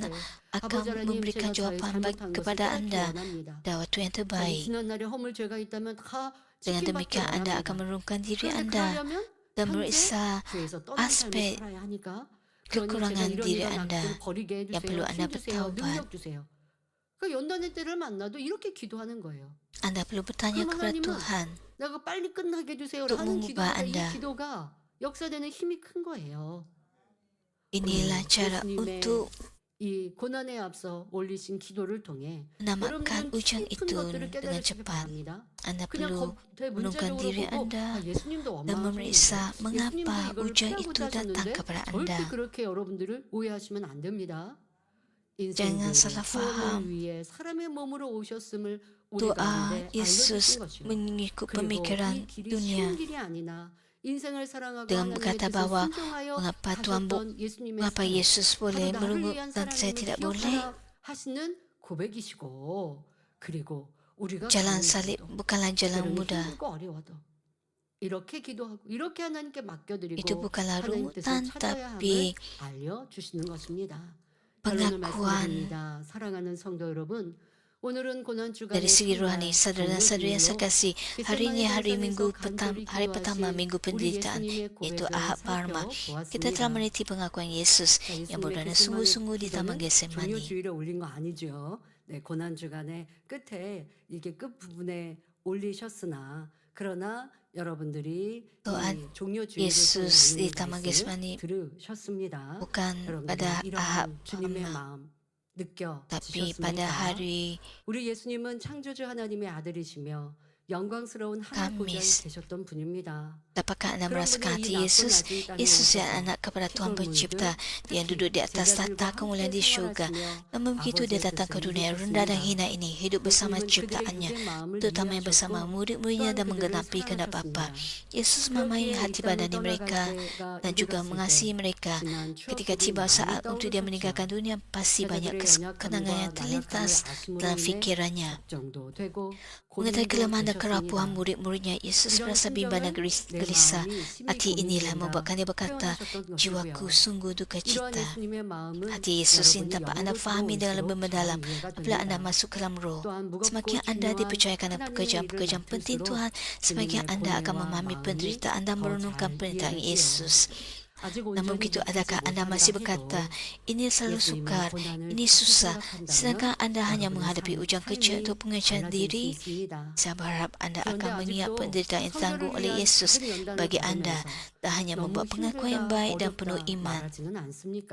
아버지 akan 하나님 memberikan 제가 저의 jawapan baik 잘못한 것을 kepada 깨닫기 Anda 원합니다. pada waktu yang 저는 terbaik. 지난날에 허물 죄가 있다면 다 Dengan 지킴받기 demikian Anda akan 원합니다. menurunkan diri 그런데 Anda 그러려면 dan 현재 meriksa 죄에서 떠난 삶을 aspek 살아야 하니까 그러니 제가 kekurangan 이런 diri 이런 Anda 악들을 버리게 yang perlu 해주세요. Anda 힘 주세요. bertaubat. 능력 주세요. 그 연단의 때를 만나도 이렇게 기도하는 거예요. Anda perlu bertanya 그럼 kepada 하나님은 Tuhan 내가 빨리 끝나게 해주세요 untuk 하는 mengubah 기도가 이 Anda. 기도가 역사되는 힘이 큰 거예요. Inilah cara 예수님의 untuk 이 고난에 앞서 올리신 기도를 통해 menamatkan 여러분들은 ujian 깊은 itu 것들을 dengan 깨달으시기 cepat. 바랍니다. Anda 그냥 perlu menurunkan 문제적으로 diri 보고 Anda 예수님도 dan memeriksa 원망하셨는데 mengapa 예수님도 이걸 ujian 피하고자 itu datang 하셨는데 kepada 절대 Anda. 그렇게 여러분들을 오해하시면 안 됩니다. Jangan 인생들을 salah 구원을 faham. 위해 사람의 몸으로 오셨음을 우리 Doa 가운데 Yesus 알려주신 것이요. mengikut 그리고 pemikiran 이 길이 dunia 쉬운 길이 아니나 인생을 사랑하고 dengan 하나님의 berkata 뜻을 bahwa 순종하여 mengapa Tuhan 가셨던 예수님의 mengapa 사랑 Yesus boleh 바로 나를 merungut 위한 dan saya 사랑임을 tidak boleh. 기억하라 하시는 고백이시고 그리고 우리가 Jalan 가는 salib 길도 bukanlah jalan 때로는 mudah. 힘들고 어려워도 이렇게 기도하고 이렇게 하나님께 Itu 맡겨드리고 bukanlah 하나님 뜻을 rungutan 찾아야 함을 tapi 알려주시는 것입니다. 결론을 pengakuan 말씀드립니다. 사랑하는 성도 여러분, 오늘은 고난 주간의 dari segi rohani. 첫날 Saudara-saudara yang saya 정오주일로 kasih, hari ini hari Minggu 간절히 hari pertama 기도하신 Minggu 우리 penderitaan, 예수님의 yaitu 고백을 Ahad Parma. Kita 살펴보았습니다. telah meneliti pengakuan Yesus 자, yang 예수님의 berdoa 겟세마네 sungguh-sungguh di Taman 기도는 Getsemani. 종료주일에 올린 거 아니죠. 네, 고난 주간의 끝에 이게 끝 부분에 올리셨으나 그러나 여러분들이 Doa 이 종료주일을 Yesus di 통해 Taman 말씀을 Getsemani 들으셨습니다. bukan 여러분들이 pada Ahad 이러한 주님의 Parma, 마음 tapi pada 느껴지셨습니까? hari 우리 예수님은 창조주 하나님의 아들이시며 영광스러운 하늘 보좌에 Kamis. 계셨던 분입니다. Dapatkah anda 그런 merasakan 분이 이 hati 나쁜 Yesus? 낮은 땅에 Yesus yang 오셔서 anak kepada Tuhan 피조물들, pencipta yang duduk di atas 제자들과 tahta kemuliaan di 함께 syurga. 생활하시며 Namun begitu dia 아버지의 datang ke 뜻을 dunia yang rendah dan 이루셨습니다. hina ini, hidup bersama 예수님은 그들의 ciptaannya, 육의 마음을 terutama yang bersama 이해하셨고 murid-muridnya 또한 dan 그들을 menggenapi kehendak Bapa. 사랑하셨습니다. Yesus memahami 그렇기에 hati 이 땅을 badani 떠나갈 mereka 때가 dan juga 이르렀을 mengasihi 때 mereka. 지난 Ketika 추억들이 tiba 많이 saat untuk dia 떠오르셨죠. meninggalkan dunia, pasti banyak 제자들의 kenangan yang 연약함과 terlintas 나약함의 dalam 아쉬움으로 인해 fikirannya. 걱정도 되고 Mengetahui 고민도 kelemahan dan kerapuhan 되셨습니다. murid-muridnya, Yesus 이런 merasa bimbang dan 심정은 내 gelisah. 마음이 심히 Hati inilah 고민된다 membuatkan dia berkata, 표현하셨던 jiwaku 것이고요. sungguh duka 이러한 cita. 예수님의 마음은 Hati Yesus 여러분이 ini dapat anda 영으로 fahami dengan lebih 들어올수록 mendalam 잘 이해가 apabila anda 됩니다. masuk ke dalam roh. 또한 무겁고 Semakin anda 중요한 dipercayakan 하나님의 pekerjaan-pekerjaan 일을 penting 맡을수록 Tuhan, semakin 주님의 anda akan 고뇌와 memahami 마음이 penderitaan dan 더 merenungkan 잘 penderitaan 이해되지요. Yesus. 아직 Namun 온전히 begitu 믿지 adakah Anda masih 못한다 berkata, 해도 ini selalu 예수님의 sukar, 고난을 ini 깊이 susah, 생각한다면 sedangkan Anda hanya 여러분의 menghadapi ujang kecil 삶이 untuk pengecualian 달라질 수 diri? 있습니다. Saya berharap Anda 그런데 akan mengingat 아직도 penderitaan yang ditanggung 성결을 oleh 위한 Yesus 작은 연단을 bagi Anda, 받으면서 tak hanya 너무 membuat pengakuan yang 힘들다, baik dan penuh 어렵다 iman. 말하지는 않습니까?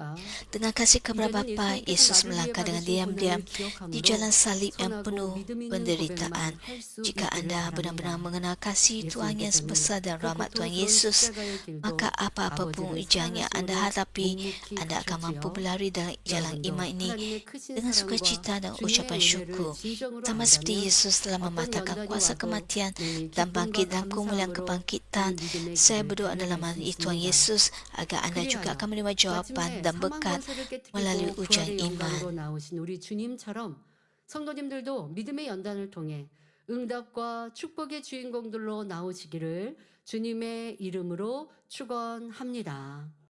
Dengan kasih kepada 이제는 Bapa, 예수님께서 Yesus 나를 위해 melangkah dengan 받으신 diam-diam 고난을 di 기억함으로 jalan salib yang 선하고 penuh 믿음 있는 penderitaan. 고백만 할 수 Jika 있기를 Anda benar-benar 바랍니다. mengenal kasih Tuhan yang 예수님께서는 sebesar dan 그 rahmat Tuhan 고통스러운 Yesus, 십자가의 길도 maka apa-apa pun 아버지를 ujian yang Anda 사랑하심으로 hadapi, 묵묵히 Anda akan mampu 가셨지요. berlari dalam jalan 여러분도 iman ini 하나님의 크신 dengan 사랑과 sukacita dan 주님의 ucapan 은혜를 syukur. 진정으로 Sama seperti 안다면 Yesus telah 어떤 mematahkan 연단이 kuasa 와도 kematian 매일 dan 기쁨과 bangkit dalam kemuliaan 감사함으로 kebangkitan, 그 믿음의 saya 길을 berdoa dalam 달려갈 수 nama Tuhan 있습니다. Yesus agar Anda juga 그리하여 akan menerima jawapan 마침내 dan 사망 berkat 권세를 melalui 깨뜨리고 ujian 부활의 영광으로 iman. 나오신 우리 주님처럼 성도님들도 믿음의 연단을 통해 응답과 축복의 주인공들로 나오시기를 주님의 이름으로 축원합니다.